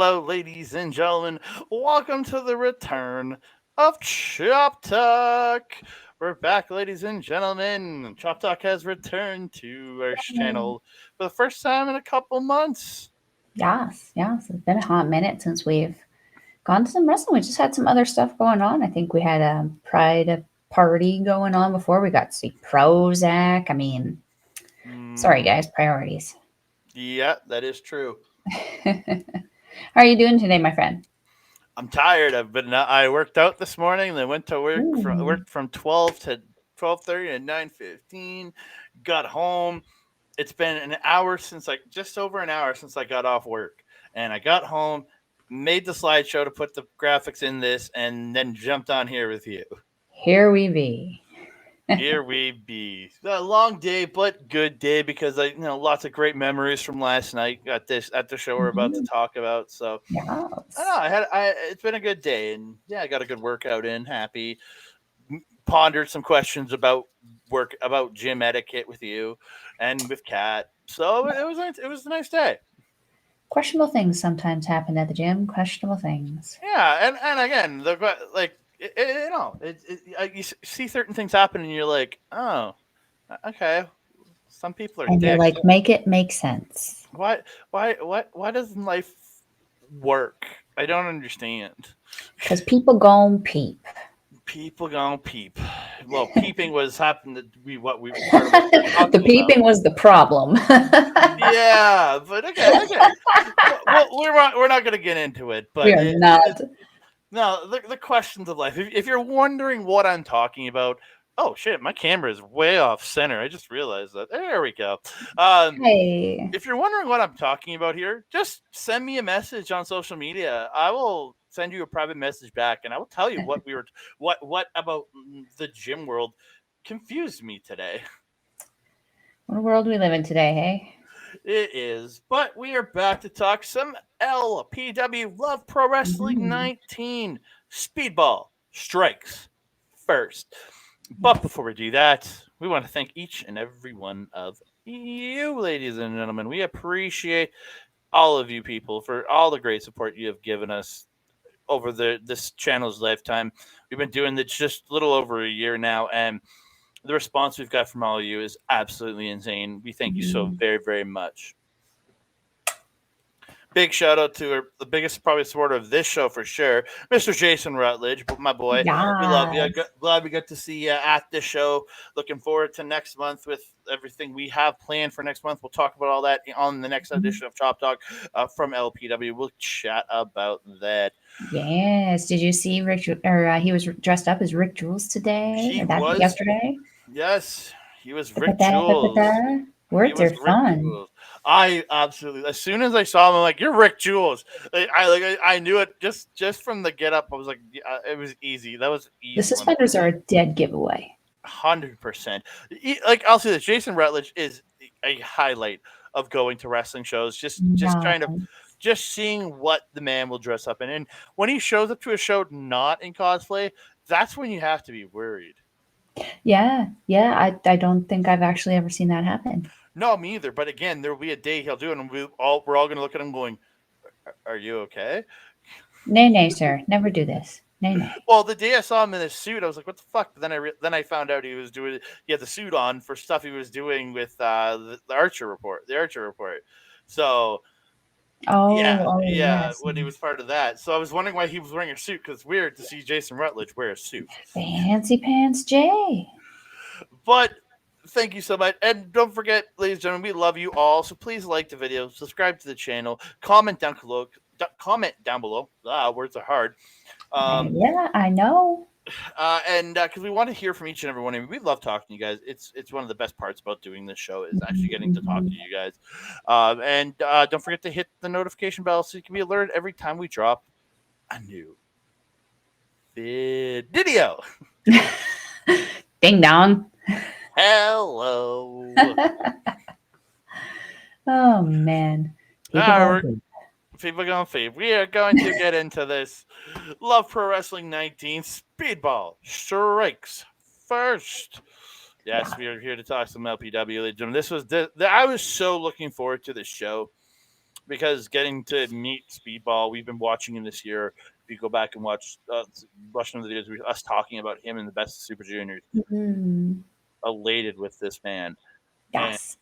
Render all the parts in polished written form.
Hello, ladies and gentlemen. Welcome to the return of Chop Talk. We're back, ladies and gentlemen. Chop Talk has returned to our channel for the first time in a couple months. Yes. It's been a hot minute since we've gone to some wrestling. We just had some other stuff going on. I think we had a Pride party going on before. We got to see Prozac. Sorry, guys, priorities. Yeah, that is true. How are you doing today, my friend? I'm tired. I worked out this morning. Then went to worked from 12 to 12:30 to 9:15. Got home. It's been an hour since just over an hour since I got off work, and I got home, made the slideshow to put the graphics in this, and then jumped on here with you. Here we be. Here we be. A long day, but good day because lots of great memories from last night at the show we're about to talk about. So Yes. I don't know. It's been a good day, and yeah, I got a good workout in. Happy. Pondered some questions about gym etiquette with you and with Kat. So it was a nice day. Questionable things sometimes happen at the gym. Questionable things. Yeah, and again, you see certain things happen, and you're like, oh, okay. Some people are And dicks. you're like, make it make sense. Why doesn't life work? I don't understand. Because people gon' peep. People gonna peep. Well, peeping was happened to be what we were the peeping was the problem. Yeah, but okay. Well, we're not gonna get into it, but we are not. No, the questions of life. If you're wondering what I'm talking about, oh shit, my camera is way off center. I just realized that. There we go. Hey. If you're wondering what I'm talking about here, just send me a message on social media. I will send you a private message back, and I will tell you what about the gym world confused me today. What world we live in today, hey? It is, but we are back to talk some LPW Love Pro Wrestling 19 Speedball Strikes first. But before we do that, we want to thank each and every one of you, ladies and gentlemen. We appreciate all of you people for all the great support you have given us over this channel's lifetime. We've been doing this just a little over a year now, and the response we've got from all of you is absolutely insane. We thank you so very, very much. Big shout out to the biggest probably supporter of this show for sure, Mr. Jason Rutledge, my boy. Yes. We love you. Glad we got to see you at this show. Looking forward to next month with everything we have planned for next month. We'll talk about all that on the next edition of Chop Talk from LPW. We'll chat about that. Yes. Did you see Rick? He was dressed up as Rick Jules today. Yesterday. Yes, he was Rick Jules. Words are fun. Jules. I absolutely. As soon as I saw him, I'm like, "You're Rick Jules." I knew it just from the get up. I was like, it was easy. That was easy. The suspenders are a dead giveaway. 100%. I'll say this: Jason Rutledge is a highlight of going to wrestling shows. Just kind of seeing what the man will dress up in, and when he shows up to a show not in cosplay, that's when you have to be worried. Yeah. I don't think I've actually ever seen that happen. No, me either. But again, there will be a day he'll do it, and we're all going to look at him going, "Are you okay?" Nay, sir. Never do this. Nay. Well, the day I saw him in his suit, I was like, "What the fuck?" But then I found out he had the suit on for stuff he was doing with the Archer Report. So. Yes. When he was part of that. So I was wondering why he was wearing a suit, because it's weird to see Jason Rutledge wear a suit. Fancy pants Jay. But thank you so much. And don't forget, ladies and gentlemen, we love you all. So please like the video, subscribe to the channel, comment down below. Words are hard. Yeah, I know. And because we want to hear from each and every one of you. We love talking to you guys. It's one of the best parts about doing this show is actually getting to talk to you guys. And don't forget to hit the notification bell so you can be alerted every time we drop a new video. Ding dong. Hello. Oh man. People going feed. We are going to get into this Love Pro Wrestling 19 Speedball Strikes first. Yes, we are here to talk some LPW. This was I was so looking forward to this show. because getting to meet Speedball, we've been watching him this year. If you go back and watch some of the videos, us talking about him in the best of Super Juniors, elated with this man. And Yes.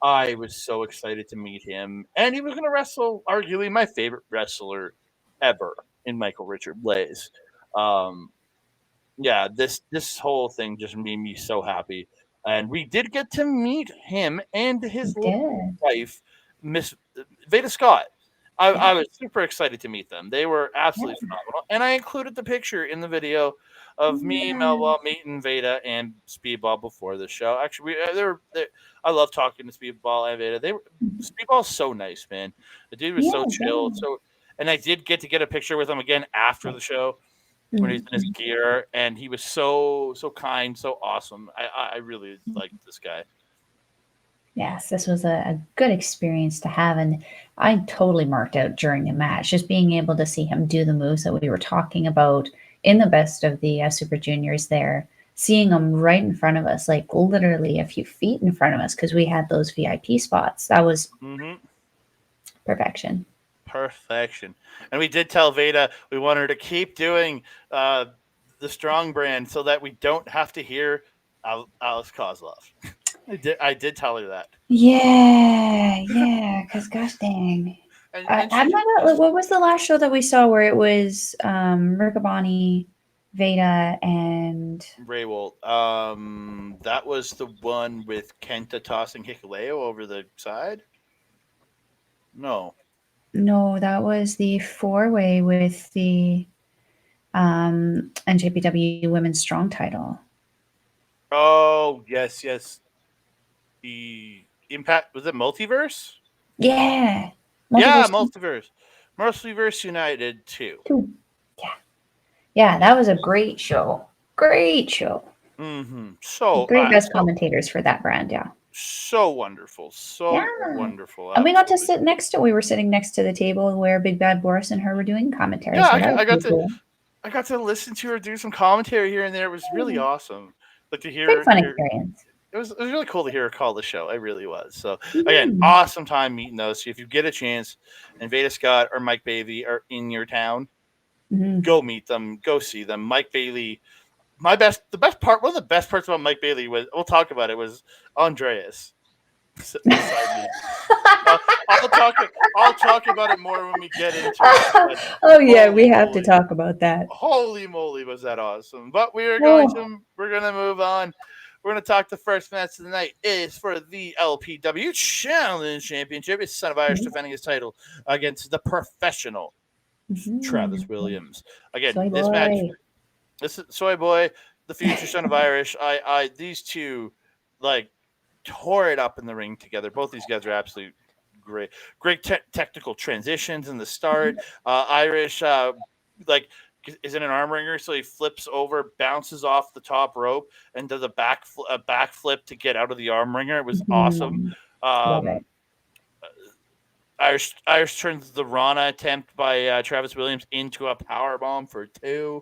I was so excited to meet him. And he was going to wrestle, arguably, my favorite wrestler ever in Michael Richard Blais. Yeah, this whole thing just made me so happy. And we did get to meet him and his Good. wife, Miss Veda Scott. I Yeah. was super excited to meet them. They were absolutely phenomenal. And I included the picture in the video of me, Melball, meeting Veda, and Speedball before the show. Actually, I love talking to Speedball and Veda. Speedball's so nice, man. The dude was so chill. And I did get to get a picture with him again after the show when he's in his gear, and he was so kind, so awesome. I really liked this guy. Yes, this was a good experience to have, and I totally marked out during the match, just being able to see him do the moves that we were talking about in the best of the Super Juniors there, seeing him right in front of us, like literally a few feet in front of us, because we had those VIP spots. That was perfection. Perfection. And we did tell Veda we want her to keep doing the strong brand so that we don't have to hear Alice Kozlov. I did tell her that. Yeah, because gosh dang. What was the last show that we saw where it was Riccaboni, Veda, and Raywold? That was the one with Kenta tossing Hikuleo over the side? No, that was the 4-way with the NJPW Women's Strong title. Oh, yes. The Impact, was it Multiverse? Yeah. Multiverse. Multiverse United 2. Yeah, that was a great show. So great best commentators for that brand, yeah. So wonderful. Wonderful. And we got to sit we were sitting next to the table where Big Bad Boris and her were doing commentary. Yeah, I got to listen to her do some commentary here and there. It was really awesome. Like to hear fun experience. It was really cool to hear her call the show. It really was. So again, awesome time meeting those. So if you get a chance and Veda Scott or Mike Bailey are in your town, go meet them, go see them. Mike Bailey, one of the best parts about Mike Bailey was, we'll talk about it, was Andreas sitting beside me. I'll talk about it more when we get into it. We have to talk about that. Holy moly, was that awesome! But we're gonna move on. We're going to talk the first match of the night is for the LPW Challenge Championship. It's Son of Irish defending his title against the professional Travis Williams. Again, this is Soy Boy, the future Son of Irish. These two tore it up in the ring together. Both these guys are absolutely great technical transitions in the start. Irish is in an arm ringer, so he flips over, bounces off the top rope, and does a backflip to get out of the arm ringer. It was awesome. Irish turns the Rana attempt by Travis Williams into a power bomb for 2.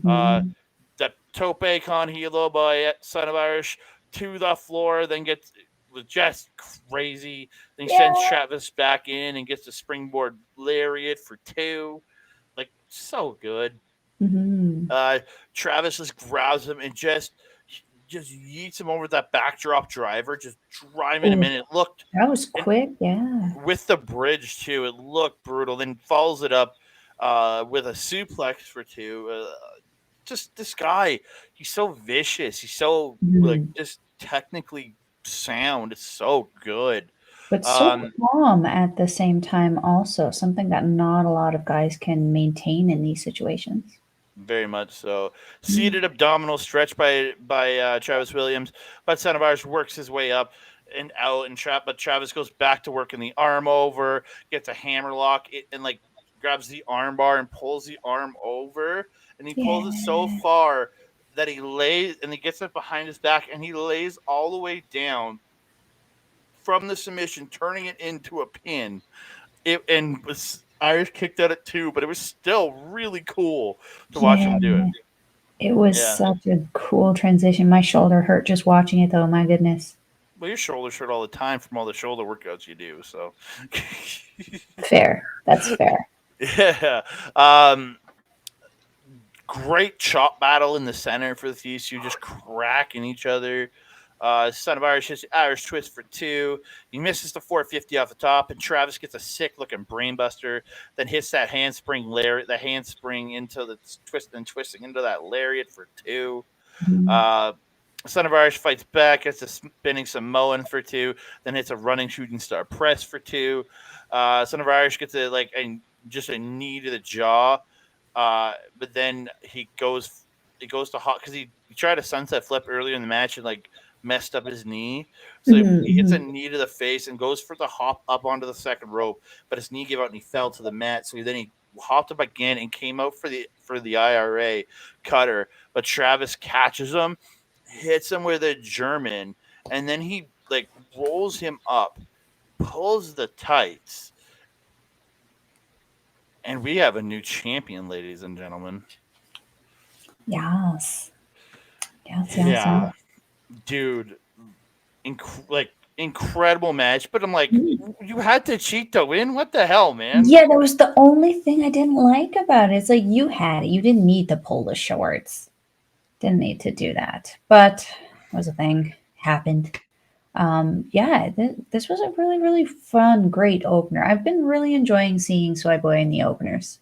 That tope con hilo by Son of Irish to the floor, then was just crazy. Then he sends Travis back in and gets a springboard lariat for 2. So good. Travis just grabs him and just yeets him over that backdrop driver, just driving him in. It looked that was quick, with the bridge too. It looked brutal. Then follows it up with a suplex for 2. Just this guy, he's so vicious. He's so just technically sound. It's so good. But so calm at the same time also, something that not a lot of guys can maintain in these situations. Very much so. Seated abdominal stretch by Travis Williams, but Son of Irish works his way up and out, but Travis goes back to working the arm over, gets a hammerlock, and grabs the arm bar and pulls the arm over, and he pulls it so far that he lays, and he gets it behind his back, and he lays all the way down from the submission, turning it into a pin. Irish kicked at it too, but it was still really cool to watch him do it. It was such a cool transition. My shoulder hurt just watching it, though. My goodness. Well, your shoulders hurt all the time from all the shoulder workouts you do. So, Fair. That's fair. yeah. Great chop battle in the center for these two, just cracking each other. Son of Irish hits the Irish twist for 2. He misses the 450 off the top, and Travis gets a sick looking brainbuster. Then hits that handspring into the twisting into that lariat for 2. Son of Irish fights back, gets a spinning Samoan for 2, then hits a running shooting star press for 2. Son of Irish gets just a knee to the jaw. But then he goes to hot because he tried a sunset flip earlier in the match and messed up his knee. So he hits a knee to the face and goes for the hop up onto the second rope, but his knee gave out and he fell to the mat. So he hopped up again and came out for the IRA cutter, but Travis catches him, hits him with a German, and then he rolls him up, pulls the tights. And we have a new champion, ladies and gentlemen. Yes. Yeah. Dude, incredible match. But I'm like, you had to cheat to win? What the hell, man? Yeah, that was the only thing I didn't like about it. It's like you had it. You didn't need to pull the shorts. Didn't need to do that. But it was a thing. Happened. This was a really, really fun, great opener. I've been really enjoying seeing Soy Boy in the openers.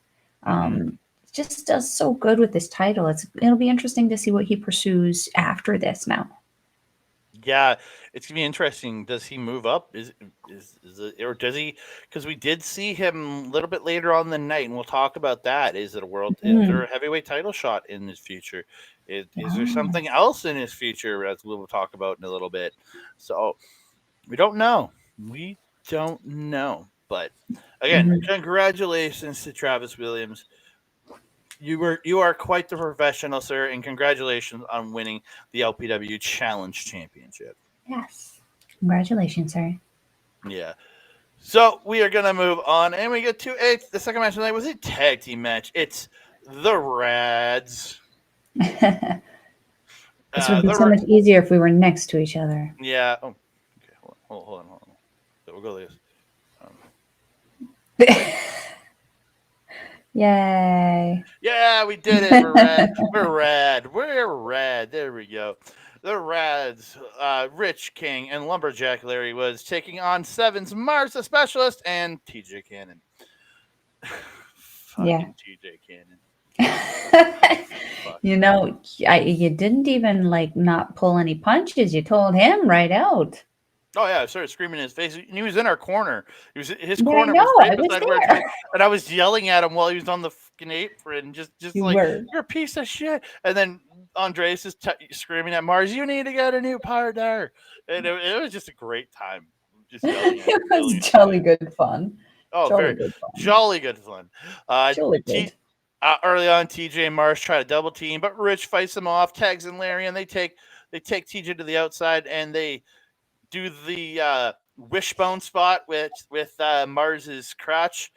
Just does so good with this title. It'll be interesting to see what he pursues after this now. Yeah, it's gonna be interesting. Does he move up? Is it, or does he? Because we did see him a little bit later on the night, and we'll talk about that. Is it a world? Is there a heavyweight title shot in his future? Is there something else in his future as we'll talk about in a little bit? So we don't know. We don't know. But again, congratulations to Travis Williams. You are quite the professional, sir, and congratulations on winning the LPW Challenge Championship. Yes. Congratulations, sir. Yeah. So we are gonna move on, and we get to the second match tonight was a tag team match. It's the Radz. This would be so much easier if we were next to each other. Yeah. Oh, okay. Hold on. So we'll go like this. Yay. Yeah, we did it. We're rad. We're rad. There we go. The Radz, Rich King and Lumberjack Larry was taking on Seven's Marz, the Specialist, and TJ Cannon. Fucking TJ Cannon. You didn't even not pull any punches. You told him right out. Oh yeah, I started screaming in his face, and he was in our corner. His corner was right beside where, and I was yelling at him while he was on the fucking apron, just you're a piece of shit. And then Andres is screaming at Marz, "You need to get a new partner," and it was just a great time. Just yelling at it was jolly good fun. Oh, jolly good fun. Jolly good. Early on, TJ and Marz try to double team, but Rich fights them off, tags in Larry, and they take TJ to the outside, and they do the wishbone spot with Marz's crotch,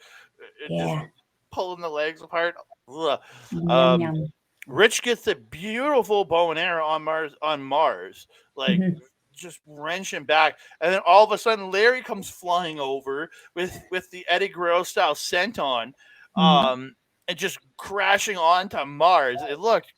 just pulling the legs apart. Rich gets a beautiful bow and arrow on Marz, just wrenching back, and then all of a sudden Larry comes flying over with the Eddie Guerrero style senton, and just crashing onto Marz. It looked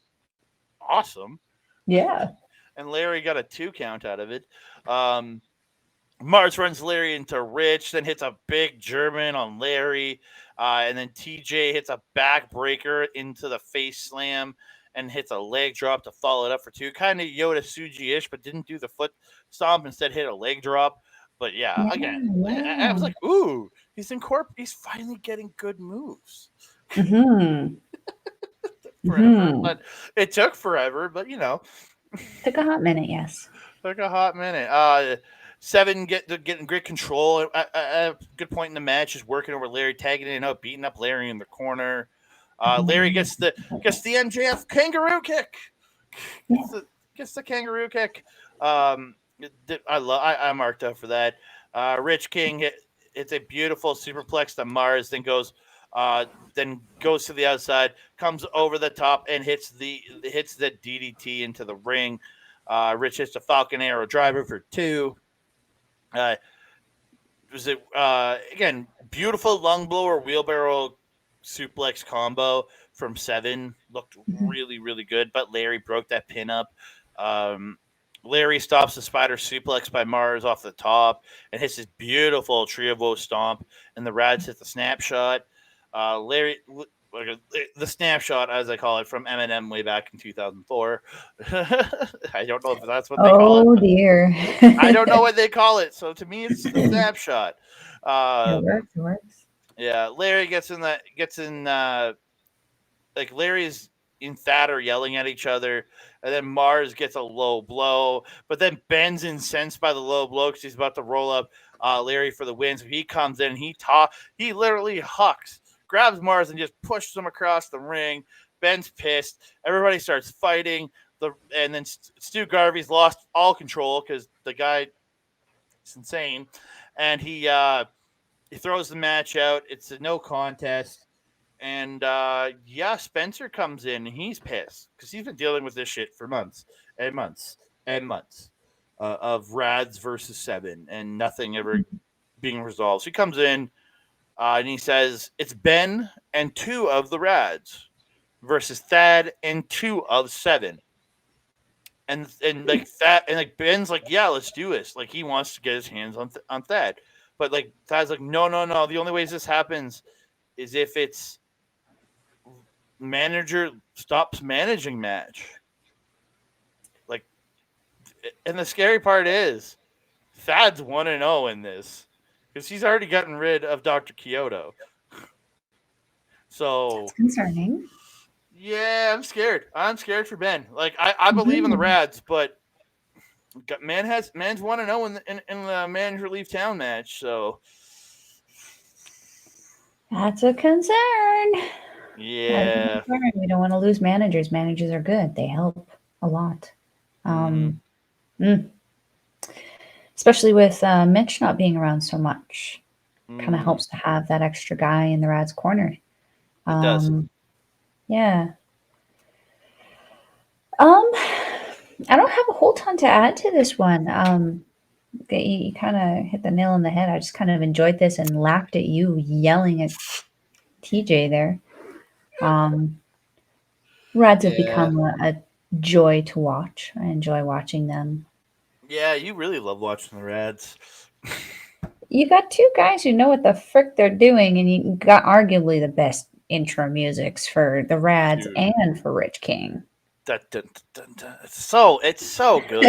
awesome. Yeah. And Larry got a 2 count out of it. Marz runs Larry into Rich, then hits a big German on Larry, and then TJ hits a backbreaker into the face slam and hits a leg drop to follow it up for 2. Kind of Yoda Tsuji-ish, but didn't do the foot stomp. Instead, hit a leg drop. But again, I was like, ooh, he's finally getting good moves. But it took forever, but took a hot minute, yes. Took a hot minute. Seven getting great control. At a good point in the match is working over Larry, tagging in out, beating up Larry in the corner. Larry gets the MJF kangaroo kick. Gets the kangaroo kick. I marked up for that. Rich King it's a beautiful superplex to Marz, then goes to the outside, comes over the top and hits the DDT into the ring. Rich hits the Falcon Arrow driver for 2. Uh, was it again beautiful lung blower wheelbarrow suplex combo from 7 looked Mhm. really good, but Larry broke that pin up. Um, Larry stops the spider suplex by Marz off the top and hits this beautiful trio woe stomp, and the Radz hit the snapshot. Larry, the snapshot, as I call it, from Eminem way back in 2004. I don't know if that's what they call it, Oh but dear. I don't know what they call it. So to me, it's the snapshot. It Um, works. It works. yeah, Larry gets in like Larry's and Thad are yelling at each other, and then Marz gets a low blow, but then Ben's incensed by the low blow because he's about to roll up Larry for the win. So he comes in, he literally hucks, grabs Marz and just pushes him across the ring. Ben's pissed. Everybody starts fighting. And then Stu Garvey's lost all control because the guy is insane, and he throws the match out. It's a no contest. And yeah, Spencer comes in and he's pissed because he's been dealing with this shit for months and months and months of Radz versus 7 and nothing ever being resolved. So he comes in and he says it's Ben and 2 of the Radz versus Thad and 2 of 7. And like that, and like Ben's like, yeah, let's do this. Like he wants to get his hands on Thad, but like Thad's like, no. The only ways this happens is if it's manager stops managing match. Like, and the scary part is Thad's 1-0 in this because he's already gotten rid of Dr. Kyoto. So That's concerning. yeah, I'm scared. I'm scared for Ben. Like I believe in the Mhm. Radz, but man's 1-0 in the manager leave town match. So That's a concern. That is a yeah. concern. We don't want to lose managers. Managers are good. They help a lot. Mm, Um, mm. Especially with Mitch not being around so much. Kind of mm, helps to have that extra guy in the Rad's corner. it does. Um, yeah. Um, I don't have a whole ton to add to this one. You kind of hit the nail on the head. I just kind of enjoyed this and laughed at you yelling at TJ there. Um, Rads have Yeah. become a joy to watch. I enjoy watching them. Yeah, you really love watching the Radz. You got two guys who know what the frick they're doing, and you got arguably the best intro musics for the Rads Dude. and for Rich King. Dun, dun, dun, dun. It's so good.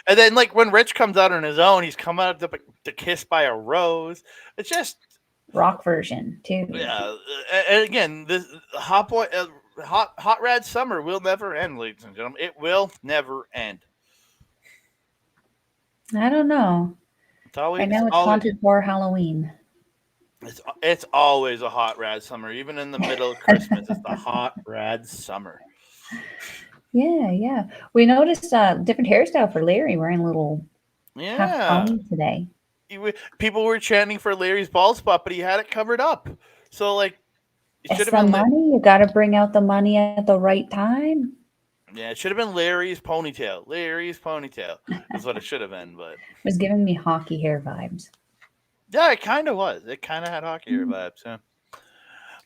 And then like when Rich comes out on his own, he's come out to Kiss by a Rose. It's just Rock version too. yeah. And again, this hot rad summer will never end, ladies and gentlemen. It will never end. I don't know. It's always Right it's now it's always haunted for Halloween. it's always a hot rad summer. Even in the middle of Christmas, it's the hot rad summer. Yeah, yeah. We noticed a different hairstyle for Larry wearing a little half Yeah. pony today. People were chanting for Larry's bald spot, but he had it covered up. So like it should It's have the been money. You got to bring out the money at the right time. Yeah, it should have been Larry's ponytail. Larry's ponytail is what it should have been, but It was giving me hockey hair vibes. yeah, it kind of was. It kind of had hockey Mm. vibes. Yeah.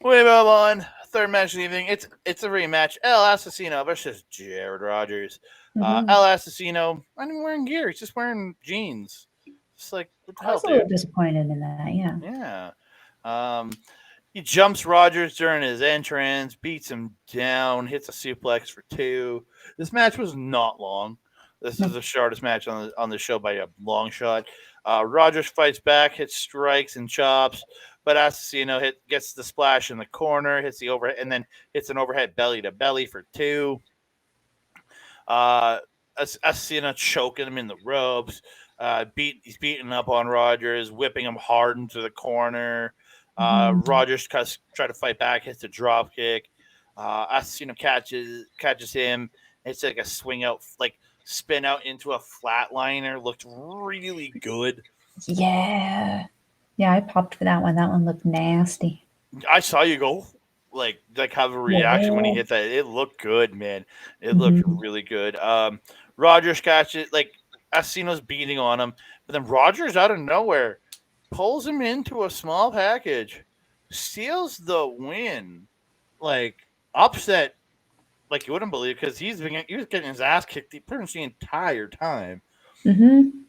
We move on. Third match of the evening. It's a rematch. El Asesino versus Jared Rogers. Mhm. El Asesino, not even wearing gear. He's just wearing jeans. Just like what the I hell, was a little dude? disappointed in that. Yeah. Yeah. Um, he jumps Rogers during his entrance, beats him down, hits a suplex for 2. This match was not long. This is No. the shortest match on the show by a long shot. Rogers fights back, hits strikes and chops, but Asesino gets the splash in the corner, hits the overhead, and then hits an overhead belly to belly for 2. Asesino choking him in the ropes. He's beating up on Rogers, whipping him hard into the corner. Mhm. Rogers try to fight back, hits a drop kick. Asesino catches him. It's like a swing out, like spin out into a flatliner. Looked really good. Yeah. Yeah, I popped for that one. That one looked nasty. I saw you go like have a reaction when he Oh. hit that. It looked good, man. It looked Mhm. really good. Rogers catches like Asesino's beating on him, but then Rogers out of nowhere pulls him into a small package, steals the win, like upset, like you wouldn't believe, because he was getting his ass kicked pretty much the entire time. And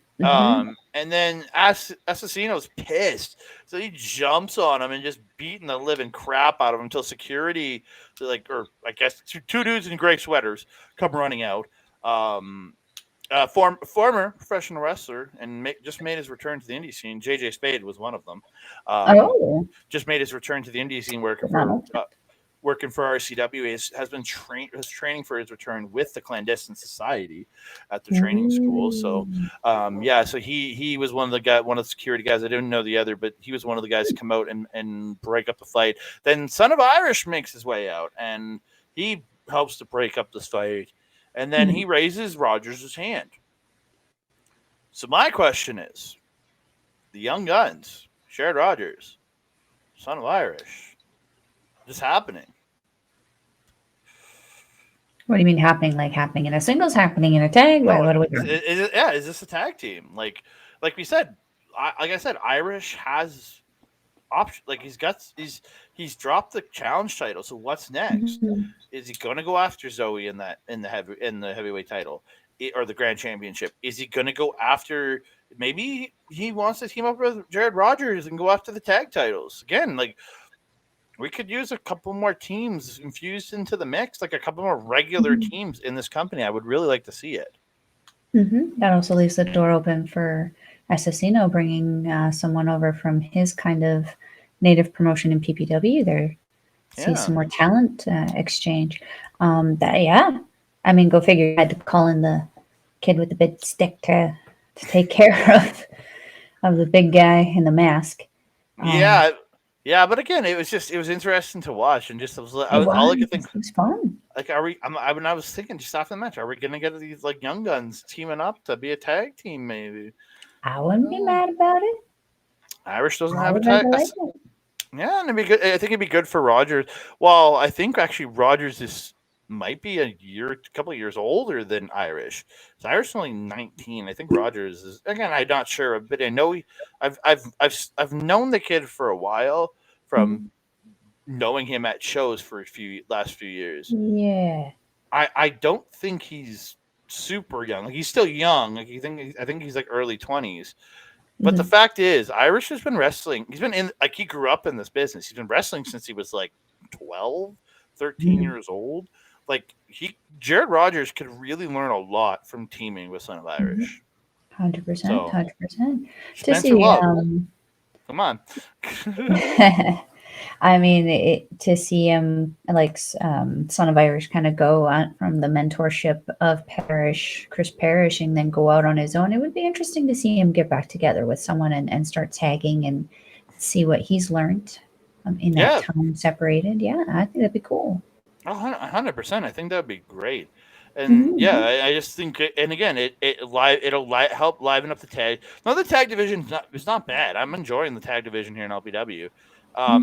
then Asesino's pissed, so he jumps on him and just beating the living crap out of him until security, or I guess two dudes in gray sweaters, come running out. Former professional wrestler and just made his return to the indie scene. JJ Spade was one of them. Just made his return to the indie scene working for RCW. Has been training for his return with the Clandestine Society at the training school. So so he was one of the security guys. I didn't know the other, but he was one of the guys to come out and break up the fight. Then Son of Irish makes his way out and he helps to break up this fight. And then he raises Rogers' hand. So my question is, the Young Guns, Jared Rogers, Son of Irish, this happening? What do you mean happening? Like happening in a singles, happening in a tag? No, what are we doing? Is this a tag team? Like we said, Irish has option. Like he's dropped the challenge title. So what's next? Is he going to go after Zoe in the heavyweight title or the Grand Championship? Is he going to go after? Maybe he wants to team up with Jared Rogers and go after the tag titles again. Like we could use a couple more teams infused into the mix, like a couple more regular teams in this company. I would really like to see it. That also leaves the door open for Asesino bringing someone over from his kind of native promotion in PPW there. See some more talent exchange. I mean, go figure. You had to call in the kid with the big stick to take care of the big guy in the mask. But again, it was interesting to watch, and just all I could think it was fun. Like, when I was thinking just after the match, are we gonna get these like young guns teaming up to be a tag team? Maybe I wouldn't be mad about it. Irish doesn't have a tag. Yeah, and it'd be good. I think it'd be good for Rogers. Well, I think actually Rogers might be a couple of years older than Irish. So Irish is only 19. I think Rogers is, again, I'm not sure, but I know I've known the kid for a while from knowing him at shows for last few years. Yeah. I don't think he's super young. Like, he's still young. Like, I think he's like early 20s. But the fact is, Irish has been wrestling. He's been he grew up in this business. He's been wrestling since he was like 12, 13 years old. Like, Jared Rogers could really learn a lot from teaming with Son of Irish. 100%. 100%. To see, come on. I mean, to see him, like, Son of Irish kind of go on from the mentorship of Chris Parrish, and then go out on his own. It would be interesting to see him get back together with someone and start tagging and see what he's learned in that time separated. Yeah, I think that'd be cool. 100%. I think that'd be great. And I just think, and again, it'll help liven up the tag. No, the tag division is not bad. I'm enjoying the tag division here in LPW.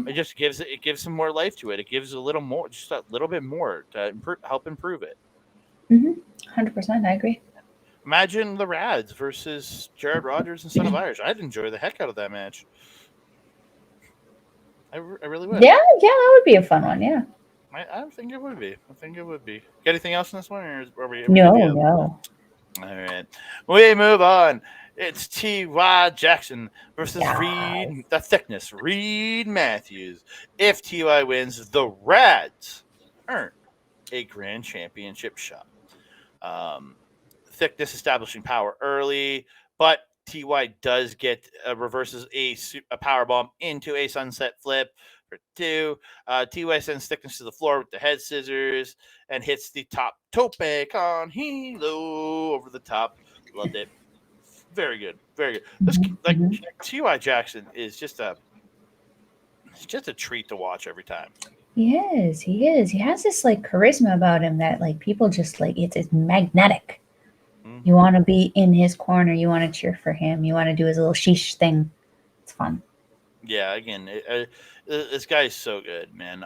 It just gives some more life to it. It gives a little more, just a little bit more to help improve it. 100%. I agree. Imagine the Radz versus Jared Rogers and Son of Irish. I'd enjoy the heck out of that match. I really would. Yeah, that would be a fun one. Yeah. I think it would be. Got anything else in this one? Or are we no. All right. We move on. It's T.Y. Jackson versus Reid. The thickness. Reid Matthews. If T.Y. wins, the Radz earn a grand championship shot. Thickness establishing power early, but T.Y. does get reverses a power bomb into a sunset flip. For 2, T.Y. sends Thickness to the floor with the head scissors and hits the top tope con hilo over the top. Loved it. Very good. This, T.Y. Jackson is just a treat to watch every time. He is. He has this like charisma about him that like people just like it's magnetic. You want to be in his corner. You want to cheer for him. You want to do his little sheesh thing. It's fun. Yeah, again, this guy is so good, man.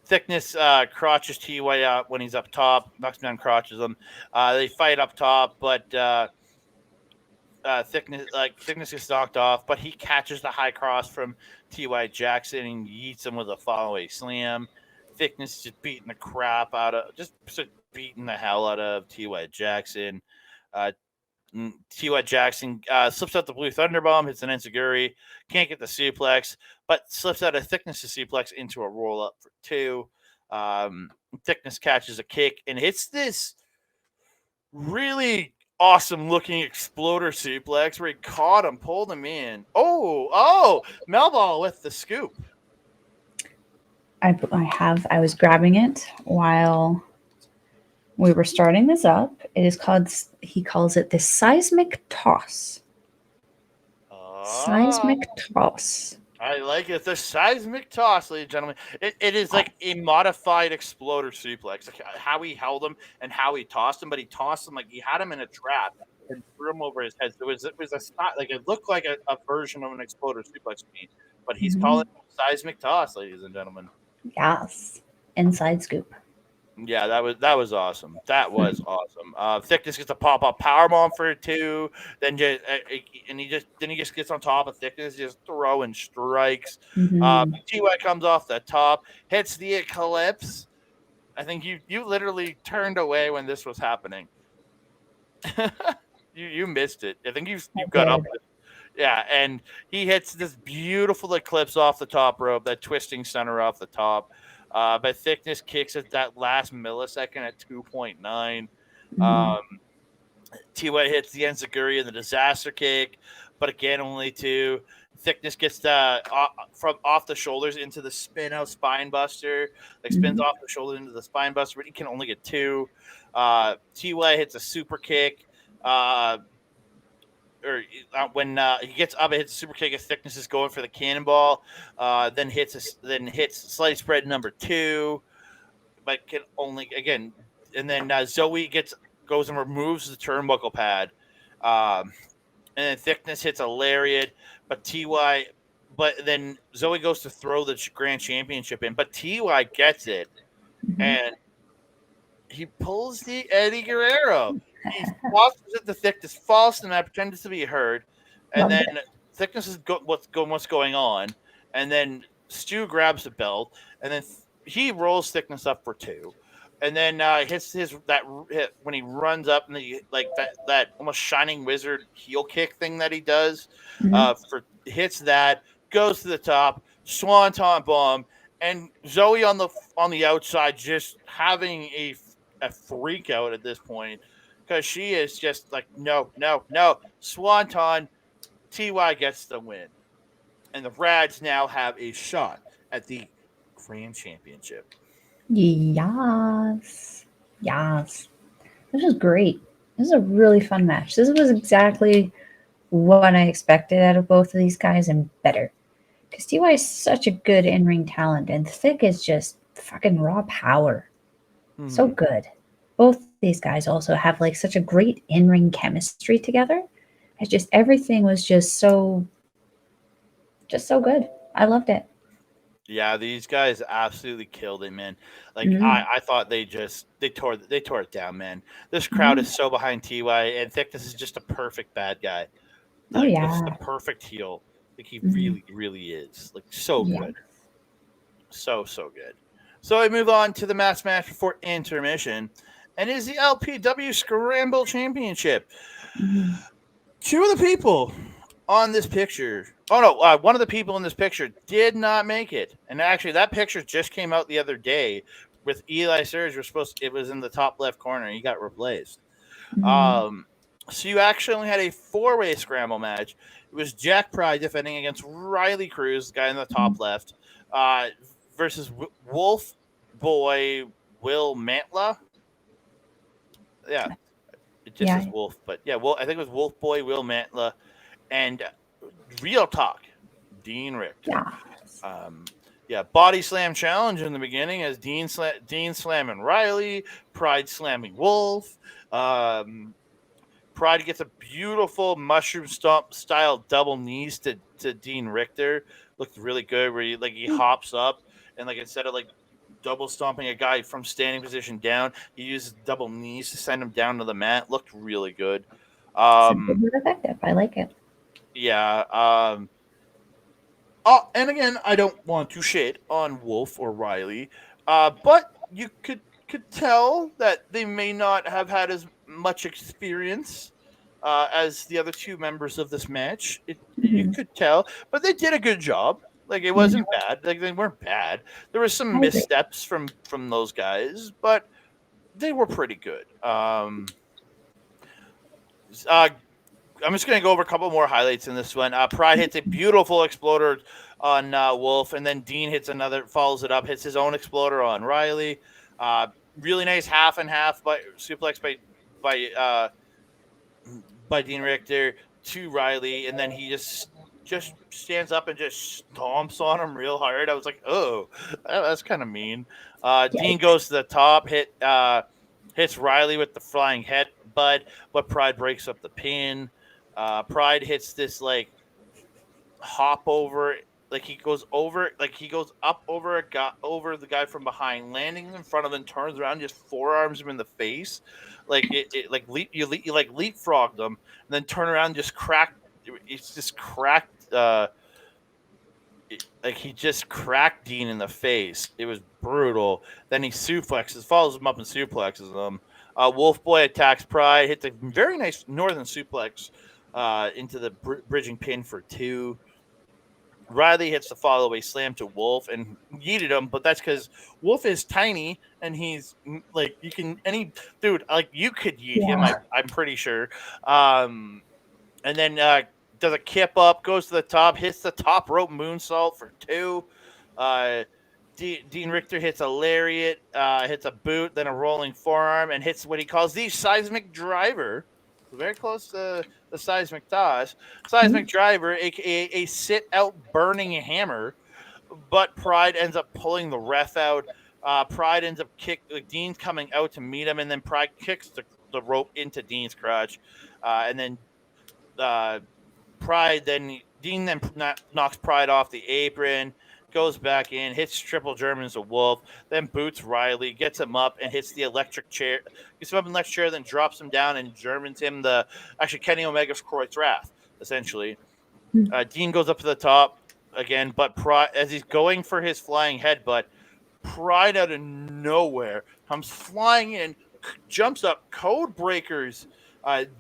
Thickness crotches T.Y. out when he's up top, knocks him down, crotches him. They fight up top, but Thickness gets knocked off, but he catches the high cross from T.Y. Jackson and yeets him with a follow-away slam. Thickness just beating the crap out of, just beating the hell out of T.Y. Jackson. Uh, T.Y. Jackson slips out the blue thunderbomb, hits an enziguri, can't get the suplex, but slips out a Thickness to suplex into a roll up for 2. Thickness catches a kick and hits this really awesome looking exploder suplex where he caught him, pulled him in. Oh, Melball with the scoop. I was grabbing it while we were starting this up. It is called, he calls it the seismic toss. Seismic toss. I like it. The seismic toss, ladies and gentlemen. It is like a modified exploder suplex. Like how he held him and how he tossed him, but he tossed him like he had him in a trap and threw him over his head. So it was a spot, like it looked like a version of an exploder suplex to me, but he's calling it seismic toss, ladies and gentlemen. Yes. Inside scoop. Yeah, that was awesome. That was awesome. Thickness gets a pop-up powerbomb for 2. Then he just gets on top of Thickness, just throwing strikes. T.Y. comes off the top, hits the Eclipse. I think you literally turned away when this was happening. you missed it. I think you got up. Yeah, and he hits this beautiful Eclipse off the top rope, that twisting center off the top. But Thickness kicks at that last millisecond at 2.9. T.Y. hits the enziguri and the disaster kick, but again, only 2. Thickness gets from off the shoulders into the spin out spine buster. Like spins off the shoulder into the spine buster, but he can only get 2. T.Y. hits a super kick. When he gets up, it hits a super kick. His Thickness is going for the cannonball. Then hits slice spread number 2, but can only again. And then Zoe goes and removes the turnbuckle pad, and then Thickness hits a lariat. But then Zoe goes to throw the grand championship in, but T.Y. gets it, and he pulls the Eddie Guerrero. He walks at the Thickness, falls to that, pretends to be hurt, and then Thickness is what's going on, and then Stu grabs the belt, and then he rolls Thickness up for 2, and then hits that hit when he runs up and that almost Shining Wizard heel kick thing that he does, hits that, goes to the top, Swanton bomb, and Zoe on the outside just having a freak out at this point. Because she is just like, no. Swanton, T.Y. gets the win. And the Radz now have a shot at the Grand Championship. Yes. This was great. This is a really fun match. This was exactly what I expected out of both of these guys and better. Because T.Y. is such a good in-ring talent, and Thick is just fucking raw power. So good. Both these guys also have like such a great in-ring chemistry together. It's just everything was just so good. I loved it. Yeah, these guys absolutely killed it, man. Like I thought they tore it down, man. This crowd is so behind T.Y. and Thickness is just a perfect bad guy. Like, it's the perfect heel. Like he really, really is. Like so good. So good. So we move on to the match before intermission. And it is the LPW Scramble Championship. 2 of the people on this picture. One of the people in this picture did not make it. And actually, that picture just came out the other day with Eli Surge. It was in the top left corner. He got replaced. So you actually only had a 4-way scramble match. It was Jack Pride defending against Riley Cruz, the guy in the top left, versus Wolf Boy Will Mantla. Yeah, it just is Wolf, but yeah, well, I think it was Wolf Boy Will Mantla and Real Talk Dean Rictor. Body slam challenge in the beginning as Dean slamming Riley, Pride slamming Wolf. Pride gets a beautiful mushroom stomp style double knees to Dean Rictor. Looked really good where he hops up and instead of double stomping a guy from standing position down, he uses double knees to send him down to the mat. Looked really good. Simple but effective. I like it. Yeah. And again, I don't want to shit on Wolf or Riley, but you could tell that they may not have had as much experience as the other two members of this match. You Mm-hmm. could tell, but they did a good job. Like it Mm-hmm. wasn't bad. Like they weren't bad. There were some I agree. missteps from those guys, but they were pretty good. I'm just going to go over a couple more highlights in this one. Pride hits a beautiful exploder on Wolf, and then Dean hits another, follows it up, hits his own exploder on Riley. Really nice half and half by suplex by by Dean Rictor to Riley, and then he just stands up and just stomps on him real hard. I was like, oh, that's kind of mean. Dean goes to the top, hits Riley with the flying headbutt, but Pride breaks up the pin. Pride hits this like hop over, like he goes up over over the guy from behind, landing in front of him, turns around, just forearms him in the face, like you leapfrogged him, and then turn around, and just cracked. It's just cracked. Like he just cracked Dean in the face. It was brutal. Then he follows him up and suplexes him. Wolf Boy attacks Pride, hits a very nice northern suplex into the bridging pin for 2. Riley hits the follow away slam to Wolf and yeeted him, but that's because Wolf is tiny and he's like you could yeet him. I'm pretty sure. And then does a kip up, goes to the top, hits the top rope moonsault for 2. Dean Rictor hits a lariat, hits a boot, then a rolling forearm, and hits what he calls the seismic driver. Very close to the seismic toss. Seismic driver, aka a sit-out burning hammer, but Pride ends up pulling the ref out. Pride ends up Dean's coming out to meet him, and then Pride kicks the rope into Dean's crotch, and then Dean knocks Pride off the apron, goes back in, hits triple Germans to Wolf, then boots Riley, gets him up and hits the electric chair, gets him up in the electric chair, then drops him down and Germans him Kenny Omega's Croy's Wrath, essentially. Dean goes up to the top again, but Pride, as he's going for his flying headbutt, Pride out of nowhere comes flying in, jumps up, code breakers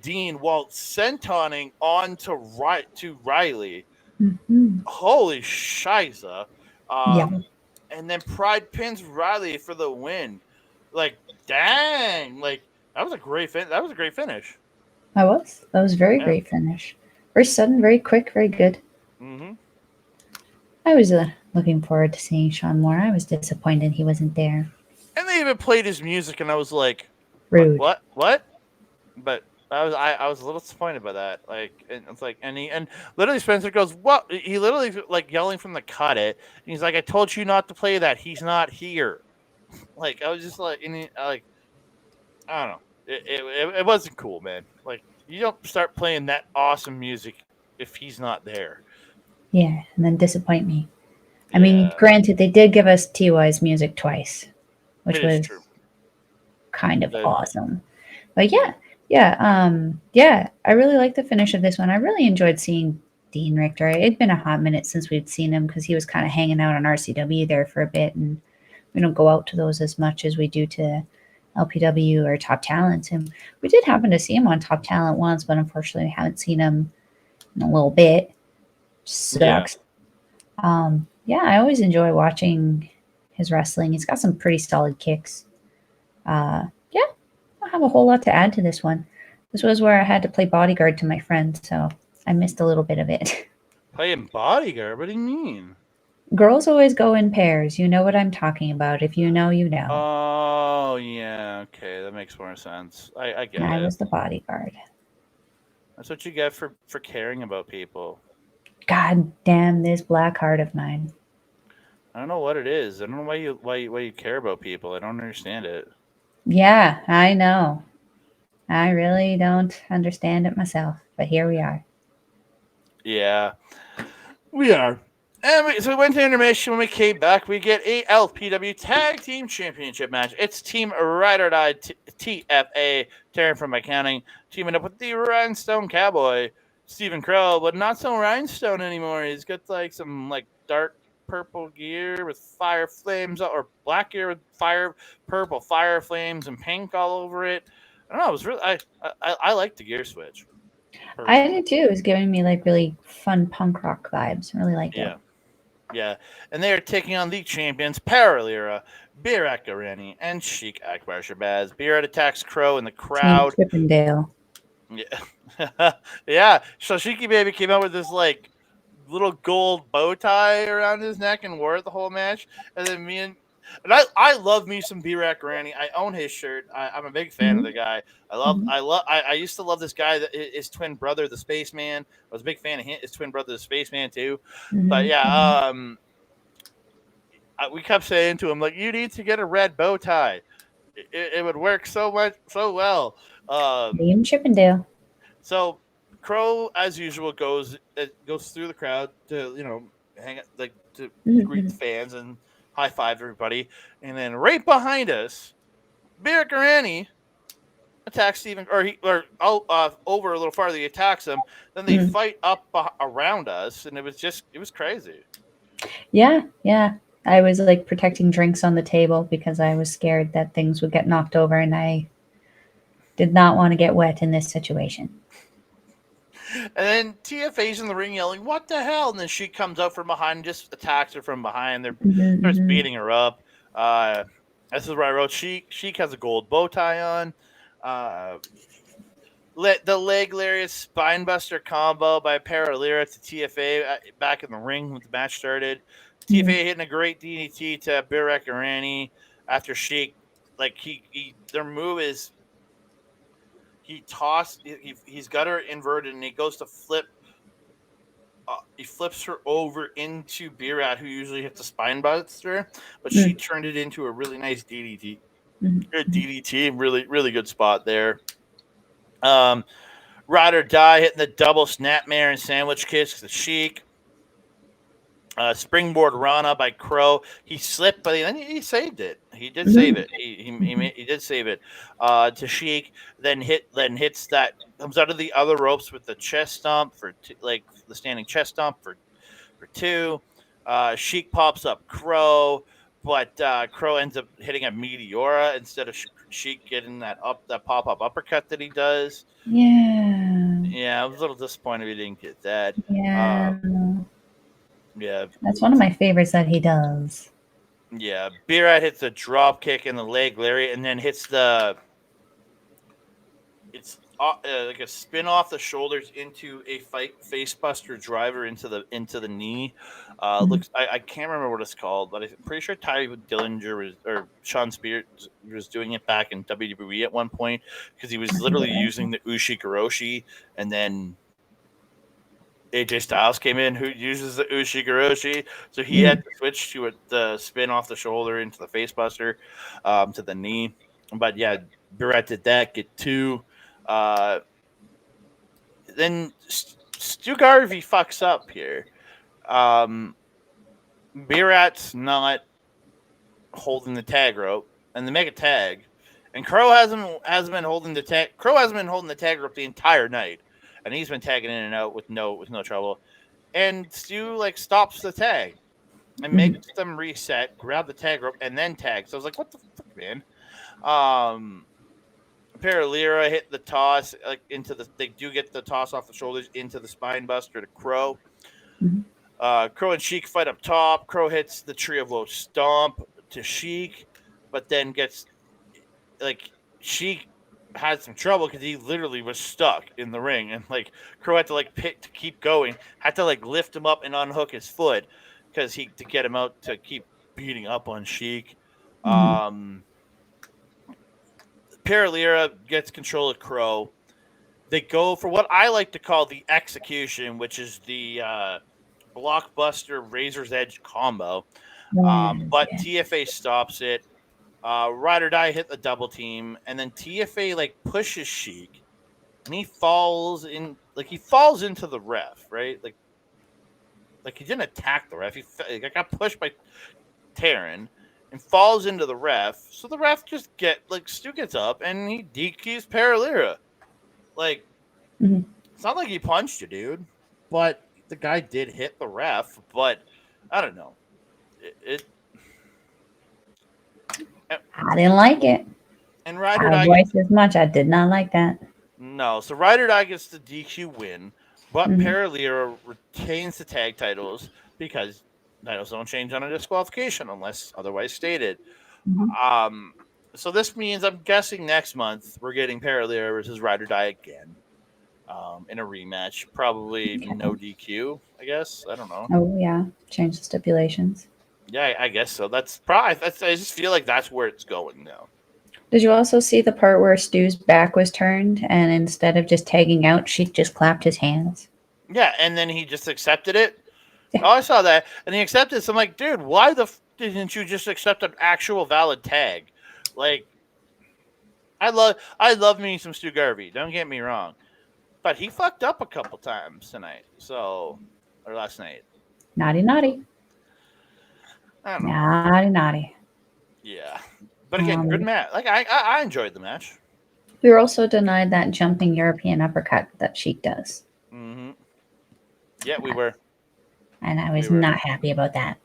Dean while sentoning on to Riley. Mm-hmm. Holy shiza. Yeah. And then Pride pins Riley for the win. Like, dang. Like, that was a great finish. That was a very great finish. Very sudden, very quick, very good. Mm-hmm. I was looking forward to seeing Sean more. I was disappointed he wasn't there. And they even played his music, and I was like, rude. What? But I was a little disappointed by that. Like, and it's like, and literally Spencer goes, "What?" He literally like yelling from the cut it. And he's like, "I told you not to play that. He's not here." Like, I was just like, I don't know. It wasn't cool, man. Like, you don't start playing that awesome music if he's not there. Yeah, and then disappoint me. I mean, granted, they did give us TY's music twice, which was true. Kind of awesome. But yeah, I really like the finish of this one. I really enjoyed seeing Dean Rictor. It'd been a hot minute since we'd seen him because he was kind of hanging out on RCW there for a bit, and we don't go out to those as much as we do to LPW or Top Talent. And we did happen to see him on Top Talent once, but unfortunately, we haven't seen him in a little bit. Sucks. Yeah, I always enjoy watching his wrestling. He's got some pretty solid kicks. I don't have a whole lot to add to this one. This was where I had to play bodyguard to my friend, so I missed a little bit of it. Playing bodyguard? What do you mean? Girls always go in pairs. You know what I'm talking about. If you know, you know. Oh, yeah. Okay, that makes more sense. I get it. I was the bodyguard. That's what you get for caring about people. God damn this black heart of mine. I don't know what it is. I don't know why you care about people. I don't understand it. Yeah, I know. I really don't understand it myself, but here we are. Yeah, we are. So we went to intermission. When we came back, we get a LPW Tag Team Championship match. It's Team Ride or Die TFA, Taryn from accounting, teaming up with the Rhinestone Cowboy, Stephen Crowe, but not so Rhinestone anymore. He's got like some like dark purple gear with fire flames, or black gear with purple fire flames and pink all over it. I don't know. It was really I like the gear switch. Personally. I did too. It was giving me like really fun punk rock vibes. I really liked it. Yeah, and they are taking on the champions, Lira, Berat, Gorani, and Sheik Akbar Shabaz. Berat attacks Crowe in the crowd. Team Chippendale. Yeah, yeah. So Sheiky Baby came out with this like little gold bow tie around his neck and wore it the whole match. And then I love me some Berat Gorani. I own his shirt. I'm a big fan of the guy. I used to love this guy, his twin brother, the Spaceman. I was a big fan of his twin brother, the Spaceman, too. But yeah, we kept saying to him, like, you need to get a red bow tie. It would work so well. Team Chippendale. So Crowe, as usual, goes through the crowd to hang like to greet the fans and high five everybody, and then right behind us, Berat Gorani attacks Stephen, over a little farther. He attacks him. Then they fight up around us, and it was crazy. Yeah. I was like protecting drinks on the table because I was scared that things would get knocked over, and I did not want to get wet in this situation. And then TFA's in the ring yelling, "What the hell?" And then she comes up from behind and just attacks her from behind. They're starts beating her up. This is where I wrote Sheik has a gold bow tie on. The leg lariat spinebuster combo by Lira to TFA back in the ring when the match started. TFA hitting a great DDT to Berat Gorani after Sheik. Like their move is he's got her inverted and he goes to flip. He flips her over into Berat, who usually hits the spinebuster, but she turned it into a really nice DDT. Good DDT, really, really good spot there. Ride or Die hitting the double snapmare and sandwich kiss to Sheik. Springboard Rana by Crowe. He slipped, but then he saved it. He did save it. He did save it. To Sheik, then hits that, comes out of the other ropes with the chest stomp for the standing chest stomp for two. Sheik pops up Crowe, but Crowe ends up hitting a Meteora instead of Sheik getting that pop up uppercut that he does. Yeah, I was a little disappointed we didn't get that. Yeah, that's one of my favorites that he does. Yeah, Berat hits a drop kick in the leg lariat and then hits like a spin off the shoulders into a facebuster driver into the knee. I can't remember what it's called, but I'm pretty sure Ty Dillinger or Sean Spears was doing it back in WWE at one point because he was literally using the Ushigoroshi, and then AJ Styles came in, who uses the Ushigoroshi, so he had to switch to the spin off the shoulder into the facebuster to the knee. But yeah, Berat did that, get two. Then Stu Garvey fucks up here. Berat's not holding the tag rope, and they make a tag. And Crowe hasn't been holding the tag. Crowe hasn't been holding the tag rope the entire night, and he's been tagging in and out with no trouble. And Stu stops the tag and makes them reset, grab the tag rope, and then tag. So I was like, "What the fuck, man?" Lira hit the toss they do get the toss off the shoulders into the spine buster to Crowe. Crowe and Sheik fight up top. Crowe hits the tree of woe stomp to Sheik, but then gets Sheik had some trouble because he literally was stuck in the ring, and Crowe had to pick to keep going, had to lift him up and unhook his foot to get him out to keep beating up on Sheik. Lira gets control of Crowe. They go for what I like to call the execution, which is the blockbuster Razor's Edge combo. But TFA stops it. Ride or Die hit the double team, and then TFA pushes Sheik, and he falls into the ref, right? Like, he didn't attack the ref. He got pushed by Taryn and falls into the ref. So the ref just Stu gets up and he DQs Lira. Like, it's not like he punched you, dude. But the guy did hit the ref. But I don't know. I didn't like it. And Ryder I voiced as much. I did not like that. No, so Ryder gets the DQ win, but Lira retains the tag titles because titles don't change on a disqualification unless otherwise stated. So this means I'm guessing next month we're getting Lira versus Ryder again. In a rematch, probably no DQ. I guess I don't know. Oh yeah, change the stipulations. Yeah, I guess so. That's probably. I just feel like that's where it's going now. Did you also see the part where Stu's back was turned, and instead of just tagging out, she just clapped his hands? Yeah, and then he just accepted it. Yeah. Oh, I saw that, and he accepted it. So I'm like, dude, why didn't you just accept an actual valid tag? Like, I love me some Stu Garvey. Don't get me wrong. But he fucked up a couple times tonight. Or last night. Naughty. I don't know. Naughty. Yeah. But again, good match. Like, I enjoyed the match. We were also denied that jumping European uppercut that Sheik does. Mm-hmm. Yeah, we were. And I was not happy about that.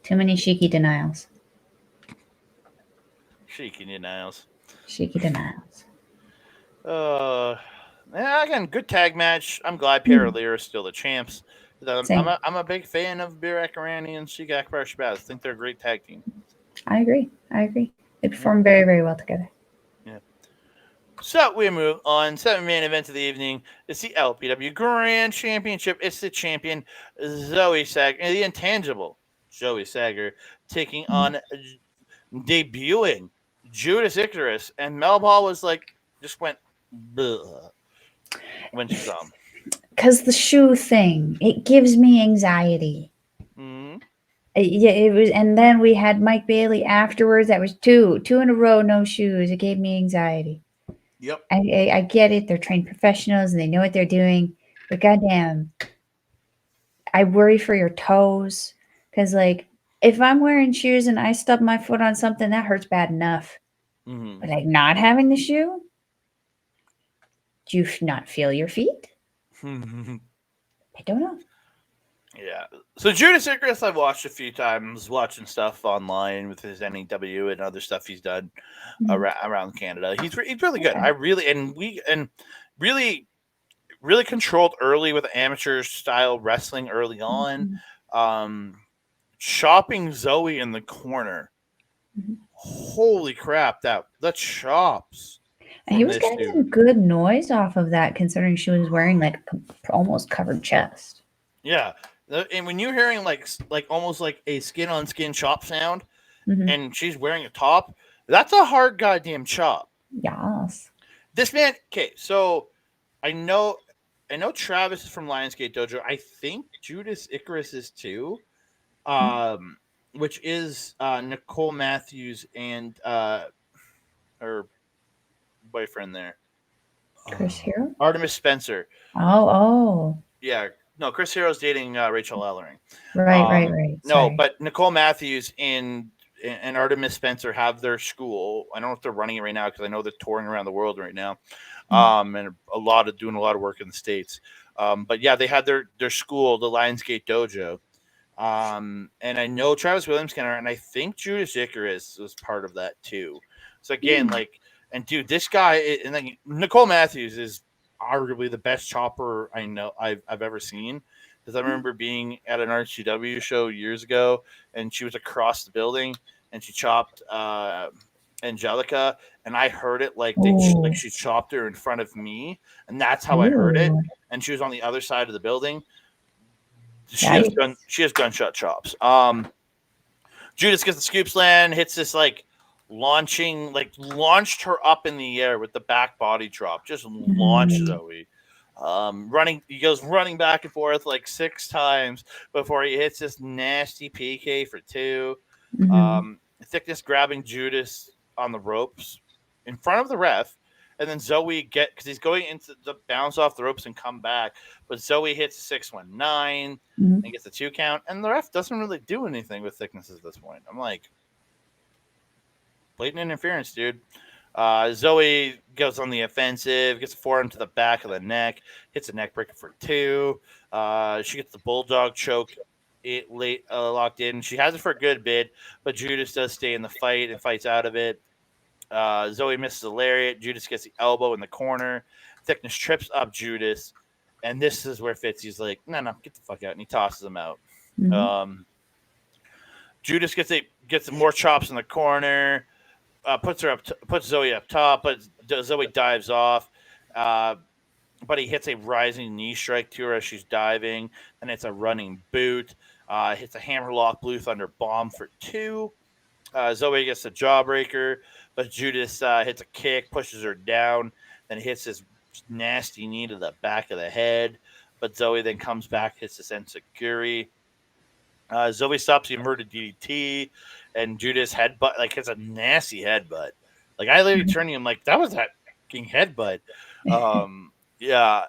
Too many Sheiky denials. Sheiky denials. Yeah, again, good tag match. I'm glad Lira is still the champs. I'm a big fan of Berat, Gorani, and Sheik Akbar Shabaz. I think they're a great tag team. I agree. They perform very, very well together. Yeah. So we move on. 7-man event of the evening. It's the LPW Grand Championship. It's the champion, Zoe Sager, and the Intangible, Zoe Sager, taking on debuting Judas Icarus. And Melball was just went bleh when she saw him. Because the shoe thing, it gives me anxiety. Yeah, it was, and then we had Mike Bailey afterwards. That was two in a row, no shoes. It gave me anxiety. Yep. I get it. They're trained professionals and they know what they're doing. But goddamn, I worry for your toes. Because, if I'm wearing shoes and I stub my foot on something, that hurts bad enough. But, not having the shoe, do you not feel your feet? I don't know. Yeah. So Judas Icarus, I've watched a few times, watching stuff online with his NEW and other stuff he's done around Canada. He's really good. I really controlled early with amateur style wrestling early on. Chopping Zoe in the corner. Holy crap! The chops. And he was getting some good noise off of that, considering she was wearing almost covered chest. Yeah. And when you're hearing almost like a skin on skin chop sound, and she's wearing a top, that's a hard goddamn chop. Yes. This man, okay, so I know Travis is from Lionsgate Dojo. I think Judas Icarus is too, which is Nicole Matthews and her boyfriend there, Chris Hero, Artemis Spencer. Oh. Yeah. No, Chris Hero's dating Rachel Ellering. Right. No, but Nicole Matthews and Artemis Spencer have their school. I don't know if they're running it right now because I know they're touring around the world right now, and doing a lot of work in the States. But yeah, they had their school, the Lionsgate Dojo, and I know Travis Williams and I think Judas Icarus was part of that too. So again, and dude, this guy and Nicole Matthews is arguably the best chopper I know I've ever seen, because I remember being at an RCW show years ago and she was across the building and she chopped Angelica, and I heard it she chopped her in front of me, and that's how I heard it, and she was on the other side of the building. She has gunshot chops. Judas gets the scoop slam, hits this launched her up in the air with the back body drop. Just launched Zoe. He goes running back and forth 6 times before he hits this nasty PK for 2. Thickness grabbing Judas on the ropes in front of the ref, and then Zoe because he's going into the bounce off the ropes and come back, but Zoe hits a 619 and gets a 2 count, and the ref doesn't really do anything with thickness at this point. I'm like, blatant interference, dude. Zoe goes on the offensive, gets a forearm to the back of the neck, hits a neck breaker for 2. She gets the bulldog choke locked in. She has it for a good bit, but Judas does stay in the fight and fights out of it. Zoe misses a lariat. Judas gets the elbow in the corner. Thickness trips up Judas, and this is where Fitzy's like, no, get the fuck out, and he tosses him out. Judas gets more chops in the corner. Puts Zoe up top, but Zoe dives off. But he hits a rising knee strike to her as she's diving, and it's a running boot. Hits a hammerlock blue thunder bomb for 2. Zoe gets a jawbreaker, but Judas hits a kick, pushes her down, then hits his nasty knee to the back of the head. But Zoe then comes back, hits this enziguri. Zoe stops the inverted DDT, and Judas headbutt, hits a nasty headbutt. I literally turned to him that was that fucking headbutt. Yeah,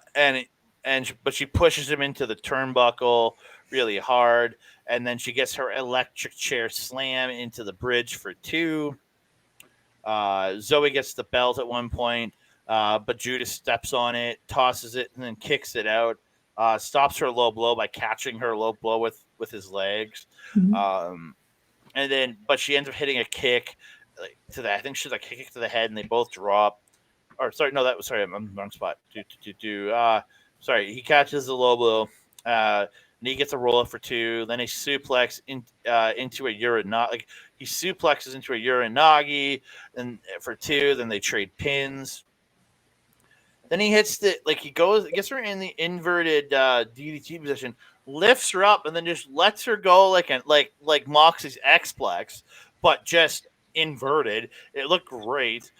but she pushes him into the turnbuckle really hard, and then she gets her electric chair slam into the bridge for 2. Zoe gets the belt at one point, but Judas steps on it, tosses it, and then kicks it out. Stops her low blow by catching her low blow with his legs. But she ends up hitting a kick to that. I think she's kick to the head, and they both drop. I'm wrong spot. Sorry, he catches the low blow. And he gets a roll up for 2. Then he suplex into a uranagi. He suplexes into a uranagi, and for 2. Then they trade pins. Then he hits gets her in the inverted DDT position, lifts her up, and then just lets her go like Moxie's X-Plex, but just inverted. It looked great.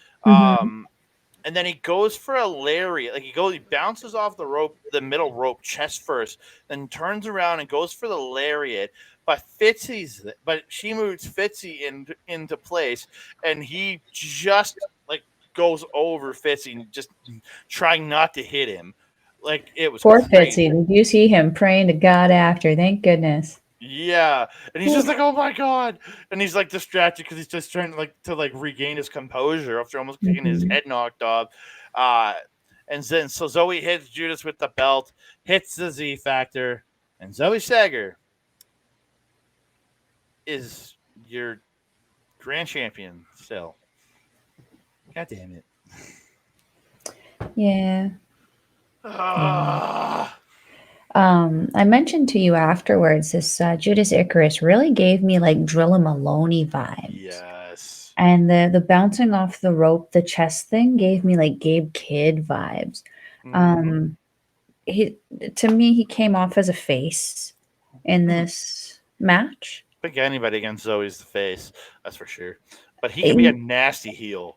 And then he goes for a lariat. He bounces off the rope, the middle rope, chest first, then turns around and goes for the lariat. But she moves Fitzy into place, and he just goes over Fitzy, just trying not to hit him. It was poor Fitzy. Did you see him praying to God after? Thank goodness. Yeah, and he's just oh my God, and he's distracted because he's just trying to regain his composure after almost getting his head knocked off. And then so Zoe hits Judas with the belt, hits the Z Factor, and Zoe Sager is your grand champion still. God damn it. Yeah. I mentioned to you afterwards this Judas Icarus really gave me Drilla Maloney vibes. Yes. And the bouncing off the rope, the chest thing gave me Gabe Kidd vibes. To me, he came off as a face in this match. I think anybody against Zoe's the face, that's for sure. But he can be a nasty heel.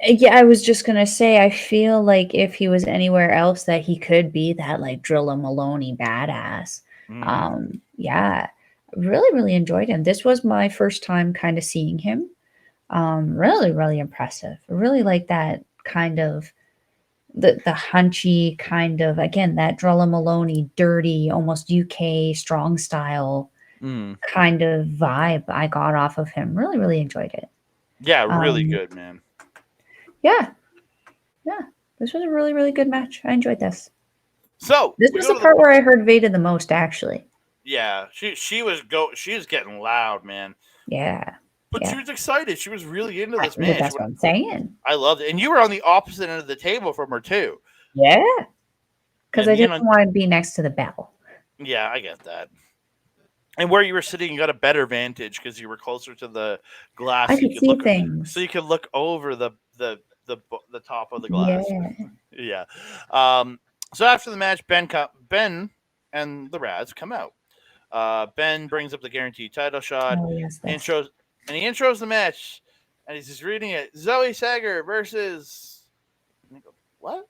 Yeah, I was just gonna say, I feel if he was anywhere else that he could be that Drilla Maloney badass. Yeah, really, really enjoyed him. This was my first time kind of seeing him. Really, really impressive. I really like that kind of the hunchy kind of, again, that Drilla Maloney dirty, almost UK strong style kind of vibe I got off of him. Really, really enjoyed it. Yeah, really good, man. Yeah. This was a really, really good match. I enjoyed this. So this was the part where I heard Veda the most, actually. Yeah, she was getting loud, man. Yeah. But she was excited. She was really into this match. That's what I'm saying. I loved it. And you were on the opposite end of the table from her too. Yeah. Because I didn't want to be next to the bell. Yeah, I get that. And where you were sitting, you got a better vantage because you were closer to the glass. I could see things. So you could look over the top of the glass. Yeah. So after the match, Ben and the Radz come out. Ben brings up the guaranteed title shot. Oh, yes, he intros the match, and he's just reading it. Zoe Sager versus what?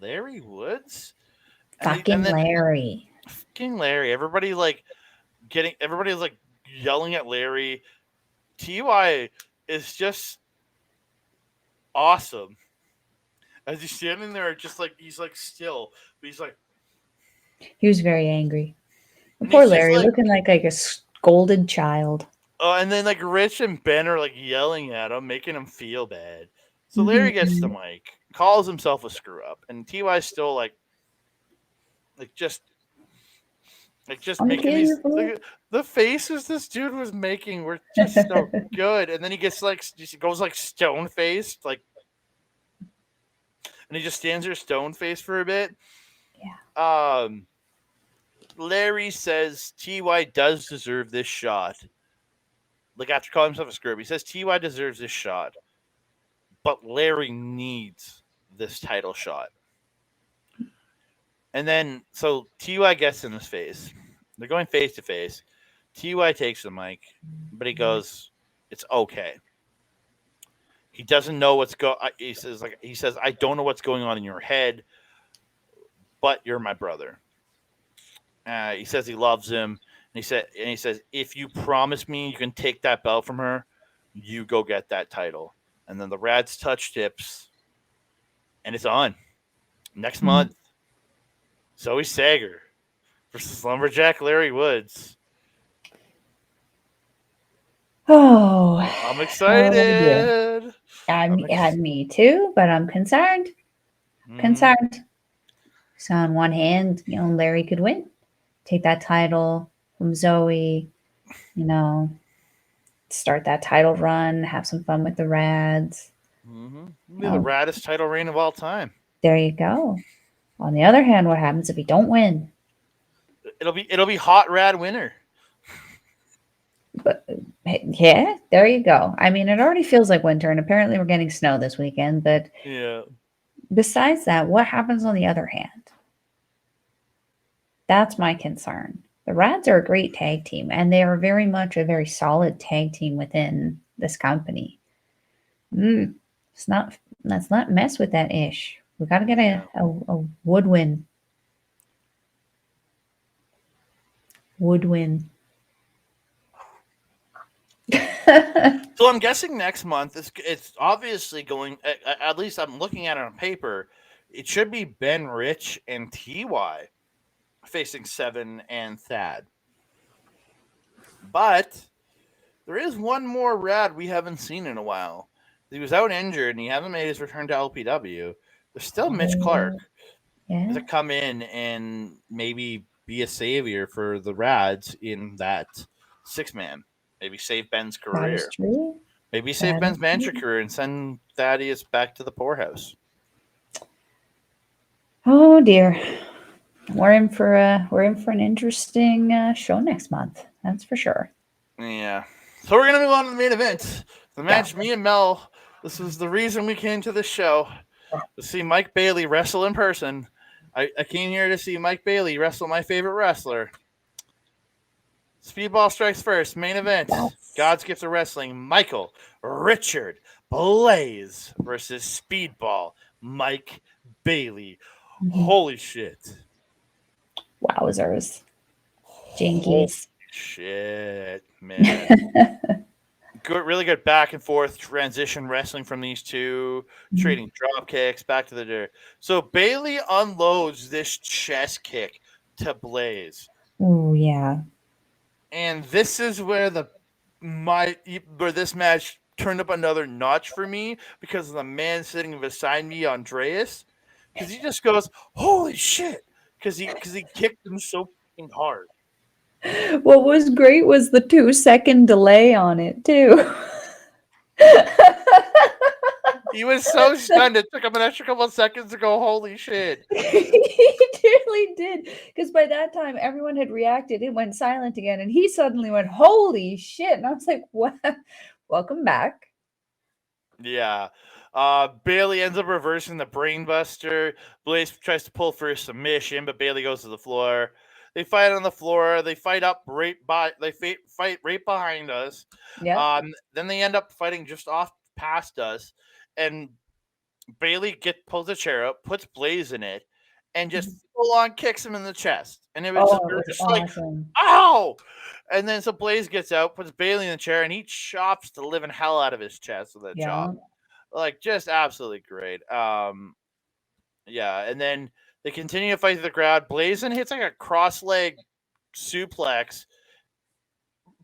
Larry Woods? Fucking Larry. Fucking Larry. Everybody's yelling at Larry. TY is just awesome. As he's standing there, just like he's like still, but he's like. He was very angry. And Poor he's just Larry, like, looking like a scolded child. oh, and then like Rich and Ben are like yelling at him, making him feel bad. So Larry gets the mic, calls himself a screw up, and TY's still like just making these the faces this dude was making were just so good. And then he gets like he goes like stone faced, like, and he just stands there stone faced for a bit. Yeah. Larry says TY does deserve this shot. Like after calling himself a screw up, he says TY deserves this shot, but Larry needs this title shot. And then so TY gets in his face. They're going face to face. TY takes the mic, but he goes, "It's okay." He doesn't know what's He says I don't know what's going on in your head, but you're my brother. He says he loves him. And he says, if you promise me you can take that belt from her, you go get that title. And then the Radz touch tips, and it's on next month. Zoe Sager versus Lumberjack Larry Woods. Oh, I'm excited. Me too, but I'm concerned. Concerned. So on one hand, Larry could win, take that title from Zoe, start that title run, have some fun with the Radz. The raddest title reign of all time. There you go. On the other hand, what happens if he don't win? It'll be hot rad winner. But yeah, there you go. I mean, it already feels like winter, and apparently we're getting snow this weekend. But yeah. Besides that, what happens on the other hand? That's my concern. The Radz are a great tag team, and they are very much a very solid tag team within this company. Let's not mess with that ish. We got to get a woodwind. So I'm guessing next month it's obviously going. At least I'm looking at it on paper. It should be Ben, Rich, and TY facing Seven and Thad. But there is one more Rad we haven't seen in a while. He was out injured and he hasn't made his return to LPW. There's still Mitch Clark to come in and maybe be a savior for the Radz in that 6-man. Maybe save Ben's career. That is true. Maybe save Ben's Mantra career and send Thaddeus back to the poorhouse. Oh dear. We're in for an interesting show next month. That's for sure. Yeah. So we're gonna move on to the main event. The match, me and Mel. This is the reason we came to this show to see Mike Bailey wrestle in person. I came here to see Mike Bailey wrestle my favorite wrestler. Speedball strikes first. Main event. God's Gift of Wrestling. Michael Richard Blais versus Speedball Mike Bailey. Holy shit. Wowzers. Jinkies. Shit, man. Really good back and forth transition wrestling from these two, trading drop kicks back to the dirt. So Bailey unloads this chest kick to Blais. Oh yeah. And this is where this match turned up another notch for me because of the man sitting beside me, Andreas, because he just goes, "Holy shit!" Because he kicked him so fucking hard. What was great was the 2-second delay on it too. He was so stunned. It took him an extra couple of seconds to go, holy shit. He really did. Because by that time, everyone had reacted. It went silent again. And he suddenly went, holy shit. And I was like, what? Welcome back. Yeah. Bailey ends up reversing the brainbuster. Blais tries to pull for a submission, but Bailey goes to the floor. They fight on the floor. They fight fight right behind us. Yeah. Then they end up fighting just off past us, and Bailey pulls a chair up, puts Blais in it, and just full on kicks him in the chest. And it was just awesome. Like, ow! And then so Blais gets out, puts Bailey in the chair, and he chops the living hell out of his chest with that chop. Like, just absolutely great. Yeah, and then they continue to fight through the crowd. Blazin hits like a cross leg suplex,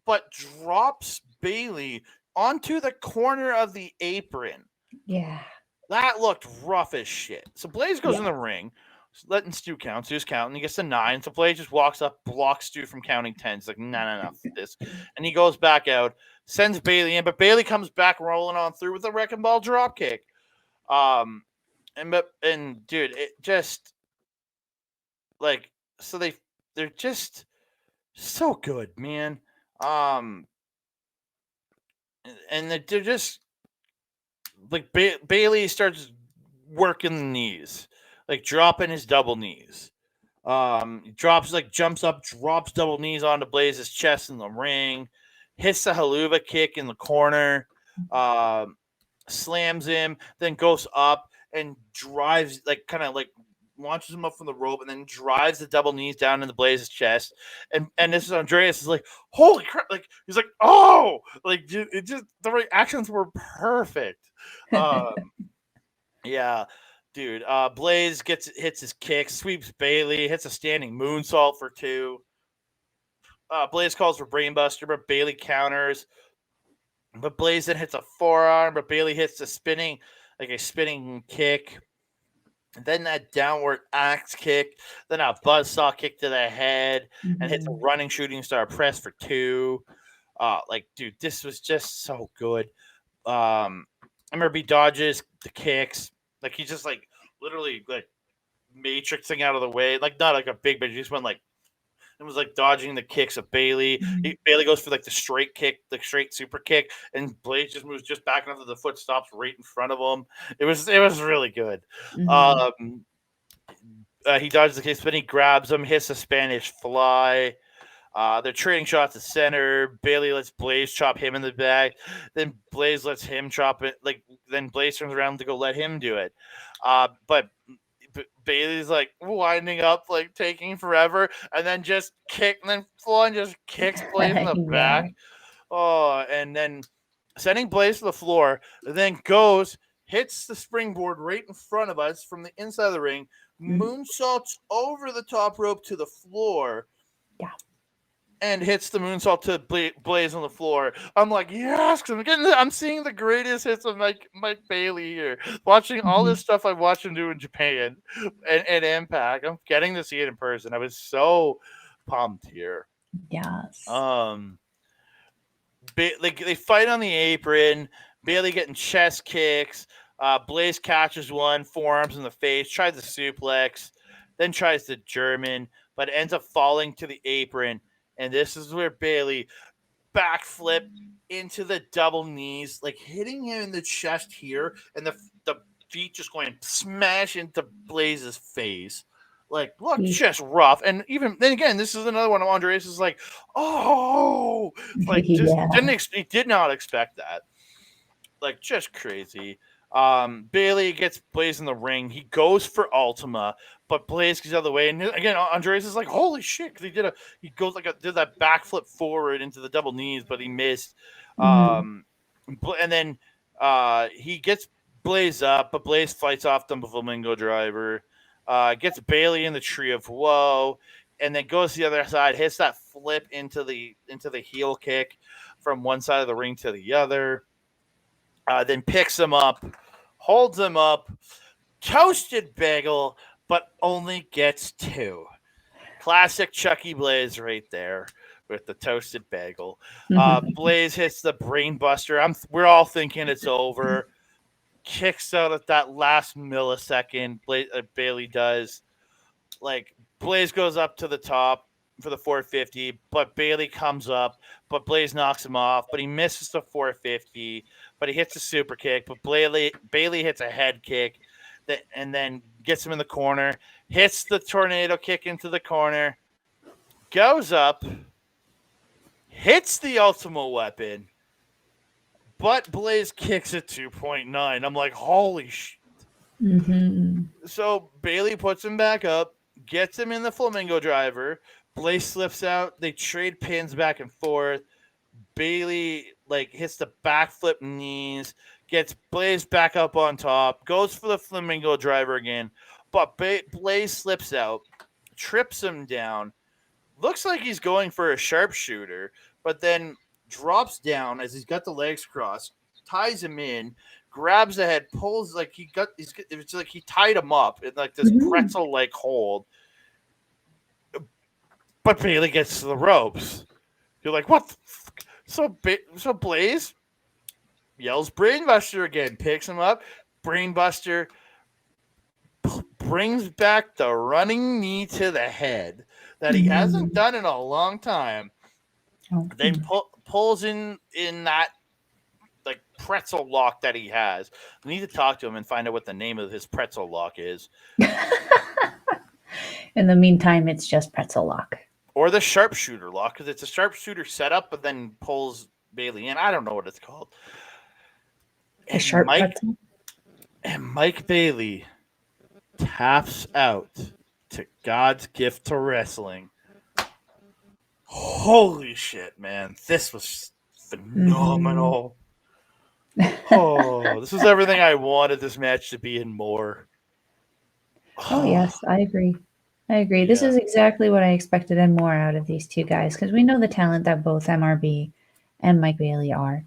but drops Bailey onto the corner of the apron. Yeah. That looked rough as shit. So Blais goes in Yeah. the ring, letting Stu count. Stu's counting. He gets to 9. So Blais just walks up, blocks Stu from counting 10. He's like, no, this. And he goes back out, sends Bailey in, but Bailey comes back rolling on through with a wrecking ball drop kick. And dude, it just like, so they're just so good, man. And they're just like Bailey starts working the knees, like dropping his double knees. Jumps up, drops double knees onto Blais's chest in the ring, hits the haluva kick in the corner, slams him, then goes up and drives, like kind of like launches him up from the rope and then drives the double knees down into Blais's chest. And this is Andreas is like, holy crap! Like he's like, oh, like it just the reactions were perfect. Yeah, dude. Blais hits his kick, sweeps Bailey, hits a standing moonsault for 2. Blais calls for brainbuster, but Bailey counters. But Blais then hits a forearm, but Bailey hits a spinning kick. And then that downward axe kick, then a buzzsaw kick to the head, and hits a running shooting star press for 2. Like, dude, this was just so good. I remember he dodges the kicks. Like, he just, like, literally, like, matrixing out of the way. Like, not like a big, but he just went, like, it was, like, dodging the kicks of Bailey. Bailey goes for, like, the straight kick, the straight super kick, and Blais just moves just back enough that the foot stops right in front of him. It was really good. He dodges the kick, but he grabs him, hits the Spanish fly. They're trading shots at center. Bailey lets Blais chop him in the back. Then Blais lets him chop it. Like, then Blais turns around to go let him do it. But Bailey's like winding up, like taking forever, and then just just kicks Blais in the back. Oh, and then sending Blais to the floor, then goes, hits the springboard right in front of us from the inside of the ring, moonsaults over the top rope to the floor. Yeah. And hits the moonsault to Blais on the floor. I'm like, yes, I'm seeing the greatest hits of Mike Bailey here. Watching all this stuff I watched him do in Japan and Impact. I'm getting to see it in person. I was so pumped here. Yes. They fight on the apron. Bailey getting chest kicks. Blais catches one, forearms in the face, tries the suplex, then tries the German, but ends up falling to the apron. And this is where Bailey backflip into the double knees, like hitting him in the chest here, and the feet just going smash into Blais's face. Like, look, just rough. And even then again, this is another one of Andreas is like, oh, like just did not expect that. Like, just crazy. Bailey gets Blais in the ring. He goes for Ultima, but Blais gets out of the way. And again, Andreas is like, holy shit. He did that backflip forward into the double knees, but he missed. And then he gets Blais up, but Blais fights off the Flamingo driver, gets Bailey in the Tree of Woe, and then goes to the other side, hits that flip into the heel kick from one side of the ring to the other. Then picks him up, holds him up, toasted bagel, but only gets 2. Classic Chucky Blais right there with the toasted bagel. Blais hits the brain buster. We're all thinking it's over. Kicks out at that last millisecond. Bailey does. Like, Blais goes up to the top for the 450, but Bailey comes up, but Blais knocks him off, but he misses the 450, but he hits a super kick, but Bailey hits a head kick and then gets him in the corner, hits the tornado kick into the corner, goes up, hits the Ultima weapon, but Blais kicks at 2.9. I'm like, holy shit. So Bailey puts him back up, gets him in the Flamingo driver. Blais slips out. They trade pins back and forth. Bailey hits the backflip knees, gets Blais back up on top, goes for the flamingo driver again, but Blais slips out, trips him down, looks like he's going for a sharpshooter, but then drops down as he's got the legs crossed, ties him in, grabs the head, pulls like it's like he tied him up in like this pretzel like hold. But Bailey gets to the ropes. You're like, what the fuck? So Blais yells Brainbuster again, picks him up. Brainbuster brings back the running knee to the head that he hasn't done in a long time. Then pulls in that like pretzel lock that he has. I need to talk to him and find out what the name of his pretzel lock is. In the meantime, it's just pretzel lock. Or the sharpshooter lock, because it's a sharpshooter setup, but then pulls Bailey in. I don't know what it's called. Pretzel? And Mike Bailey taps out to God's gift to wrestling. Holy shit, man. This was phenomenal. This is everything I wanted this match to be and more. Oh, yes, I agree. This is exactly what I expected and more out of these two guys, because we know the talent that both MRB and Mike Bailey are.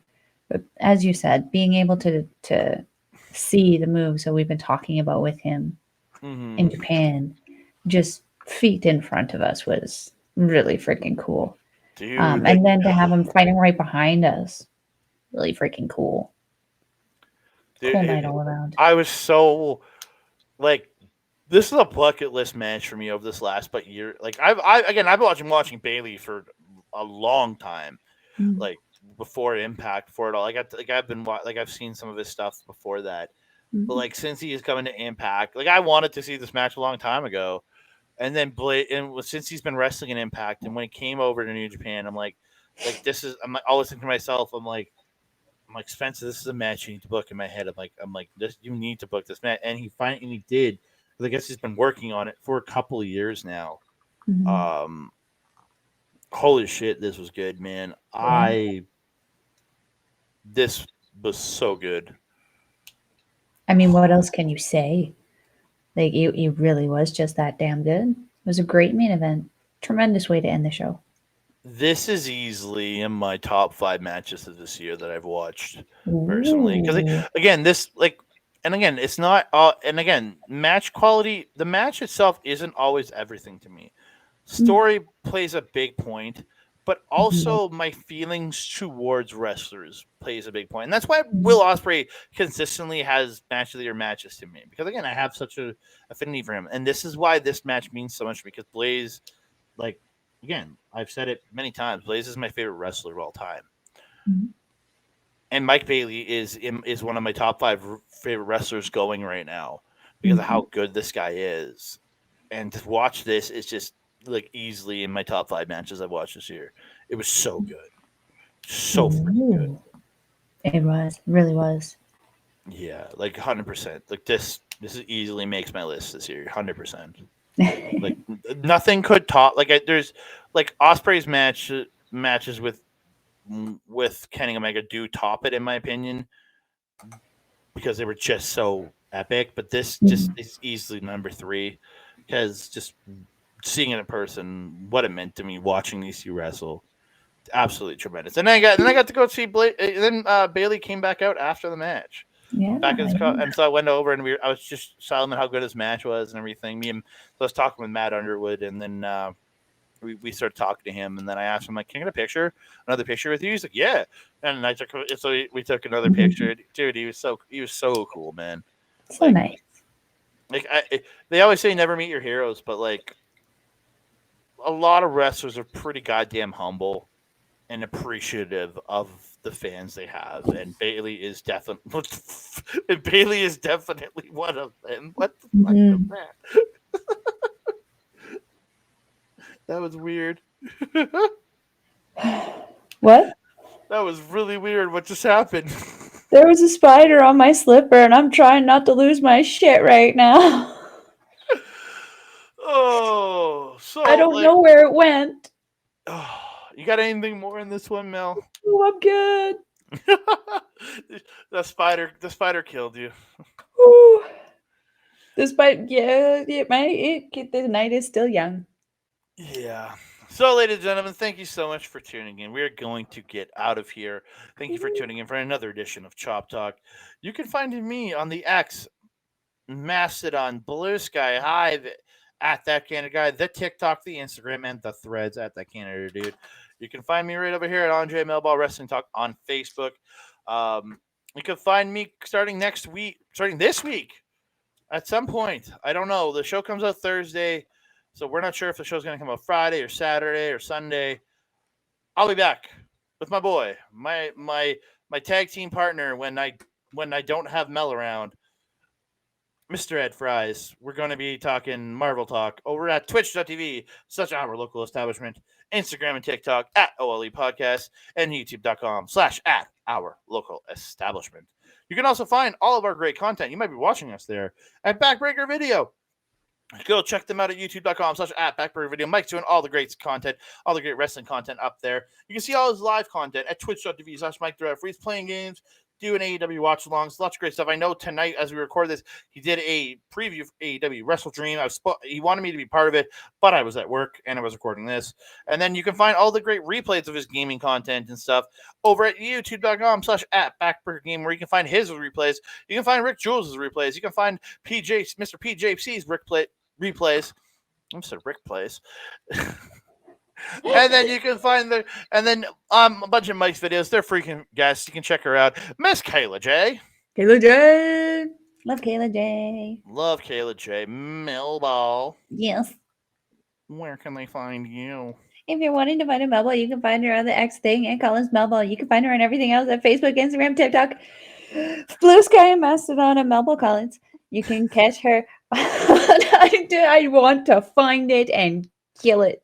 But as you said, being able to see the moves that we've been talking about with him in Japan, just feet in front of us, was really freaking cool. Dude, and then to have him fighting right behind us, really freaking cool. Dude, cool night all around. I was so like, this is a bucket list match for me over this last year. Like I've been watching Bailey for a long time, like before Impact, before it all. I've seen some of his stuff before that, but like since he is coming to Impact, like I wanted to see this match a long time ago, and then since he's been wrestling in Impact, and when he came over to New Japan, I'm like this is. I'm always thinking to myself, I'm like Spencer, this is a match you need to book in my head. I'm like this, you need to book this match, and he did. I guess he's been working on it for a couple of years now. Holy shit, this was good, man. This was so good. I mean, what else can you say? Like, it really was just that damn good. It was a great main event. Tremendous way to end the show. This is easily in my top 5 matches of this year that I've watched personally. Because again, it's not. And again, match quality. The match itself isn't always everything to me. Story plays a big point, but also my feelings towards wrestlers plays a big point, and that's why Will Ospreay consistently has match of the year matches to me. Because again, I have such a affinity for him, and this is why this match means so much. Because Blais, like again, I've said it many times, Blais is my favorite wrestler of all time. And Mike Bailey is one of my top 5 favorite wrestlers going right now because of how good this guy is. And to watch this is just like easily in my top 5 matches I've watched this year. It was so good. So freaking good. It was. Really was. Yeah, like 100%. Like this easily makes my list this year. 100%. Like nothing could top. Like there's like Ospreay's matches with Kenny Omega do top it in my opinion because they were just so epic, but this just is easily number 3 because just seeing it in person, what it meant to me watching these two wrestle, absolutely tremendous. And then I got to go see then Bailey came back out after the match. Back in his car, and so I went over and I was just telling him how good his match was and everything. So I was talking with Matt Underwood, and then we started talking to him, and then I asked him like, "Can I get another picture with you?" He's like, "Yeah," and we took another picture. Dude, he was so cool, man. So nice. Like they always say, never meet your heroes, but like a lot of wrestlers are pretty goddamn humble and appreciative of the fans they have, and Bailey is definitely one of them. What the fuck was that? That was weird. What? That was really weird. What just happened? There was a spider on my slipper, and I'm trying not to lose my shit right now. Oh, so I don't know where it went. Oh, you got anything more in this one, Mel? Oh, I'm good. The spider killed you. Ooh. Despite, the night is still young. Yeah. So, ladies and gentlemen, thank you so much for tuning in. We're going to get out of here. Thank you for tuning in for another edition of Chop Talk. You can find me on the X, Mastodon, Blue Sky, Hive, at That Canada Guy, the TikTok, the Instagram, and the Threads at That Canada Dude. You can find me right over here at Andre Melball Wrestling Talk on Facebook. You can find me starting this week at some point. I don't know. The show comes out Thursday, so we're not sure if the show's going to come out Friday or Saturday or Sunday. I'll be back with my boy, my tag team partner when I don't have Mel around, Mr. Ed Fries. We're going to be talking Marvel Talk over at twitch.tv, such our local establishment, Instagram and TikTok at OLE Podcast, and youtube.com/at our local establishment. You can also find all of our great content. You might be watching us there at Backbreaker Video. Go check them out at youtube.com/at Backbreaker Video. Mike's doing all the great content, all the great wrestling content up there. You can see all his live content at twitch.tv/Mike Bailey. He's playing games, doing AEW watch-alongs, lots of great stuff. I know tonight, as we record this, he did a preview of AEW Wrestle Dream. He wanted me to be part of it, but I was at work, and I was recording this. And then you can find all the great replays of his gaming content and stuff over at youtube.com/at Backbreaker Game, where you can find his replays. You can find Rick Jules' replays. You can find Mr. PJC's replays. I'm sorry, Rick plays. And then you can find a bunch of Mike's videos. They're freaking guests. You can check her out. Miss Kayla J. Kayla J. Love Kayla J. Love Kayla J. Melball. Yes. Where can they find you? If you're wanting to find a Melball, you can find her on the X thing and Collins Melball. You can find her on everything else at Facebook, Instagram, TikTok, Blue Sky, and Mastodon, and Melball Collins. You can catch her. I want to find it and kill it.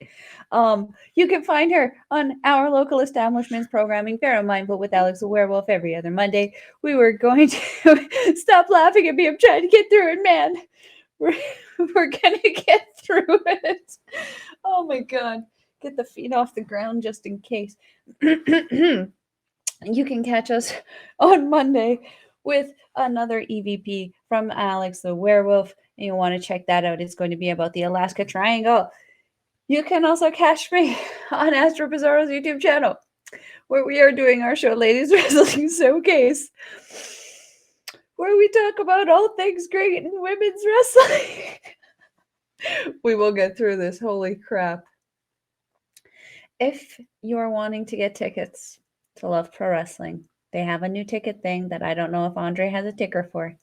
You can find her on our local establishment's programming, Fair and Mindful with Alex the Werewolf, every other Monday. We were going to stop laughing at me. I'm trying to get through it, man. We're going to get through it. Oh, my God. Get the feet off the ground just in case. You can catch us on Monday with another EVP from Alex the Werewolf. And you want to check that out. It's going to be about the Alaska Triangle. You can also catch me on Astro Bizarro's YouTube channel, where we are doing our show, Ladies Wrestling Showcase, where we talk about all things great in women's wrestling. We will get through this. Holy crap. If you're wanting to get tickets to Love Pro Wrestling, they have a new ticket thing that I don't know if Andre has a ticker for,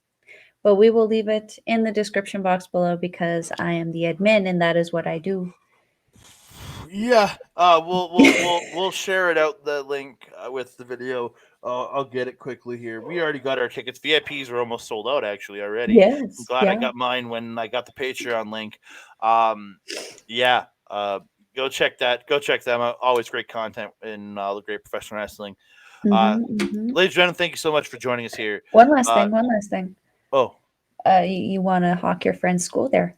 but we will leave it in the description box below because I am the admin and that is what I do. Yeah, we'll share it out, the link with the video. I'll get it quickly here. We already got our tickets. VIPs are almost sold out actually already. Yes, I'm glad I got mine when I got the Patreon link. Go check that. Go check them out. Always great content in all the great professional wrestling. Ladies and gentlemen, thank you so much for joining us here. One last thing. Oh. You want to hawk your friend's school there.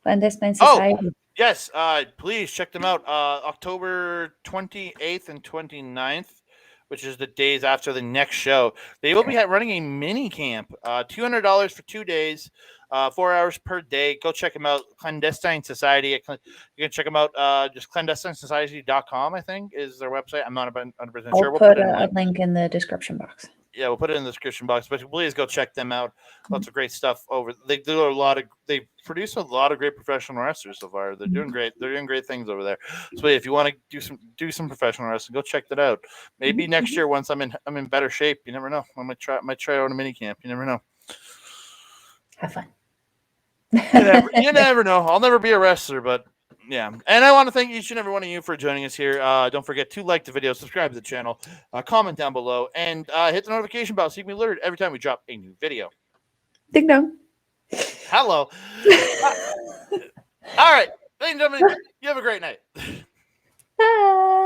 Clandestine Society. Oh, yes. Please check them out. October 28th and 29th, which is the days after the next show. They will be running a mini camp. $200 for 2 days, 4 hours per day. Go check them out. Clandestine Society. You can check them out. Just clandestinesociety.com, I think, is their website. I'm not 100% sure. We'll put a link in the description box. Yeah, we'll put it in the description box. But please go check them out. Lots of great stuff over. They produce a lot of great professional wrestlers so far. They're doing great. They're doing great things over there. So if you want to do some professional wrestling, go check that out. Maybe next year, once I'm in better shape, you never know. I might try out a mini camp. You never know. Have fun. You never know. I'll never be a wrestler, but yeah. And I want to thank each and every one of you for joining us here. Don't forget to like the video, subscribe to the channel, comment down below, and hit the notification bell so you can be alerted every time we drop a new video. Ding dong. Hello. All right. Ladies and gentlemen, you have a great night. Bye.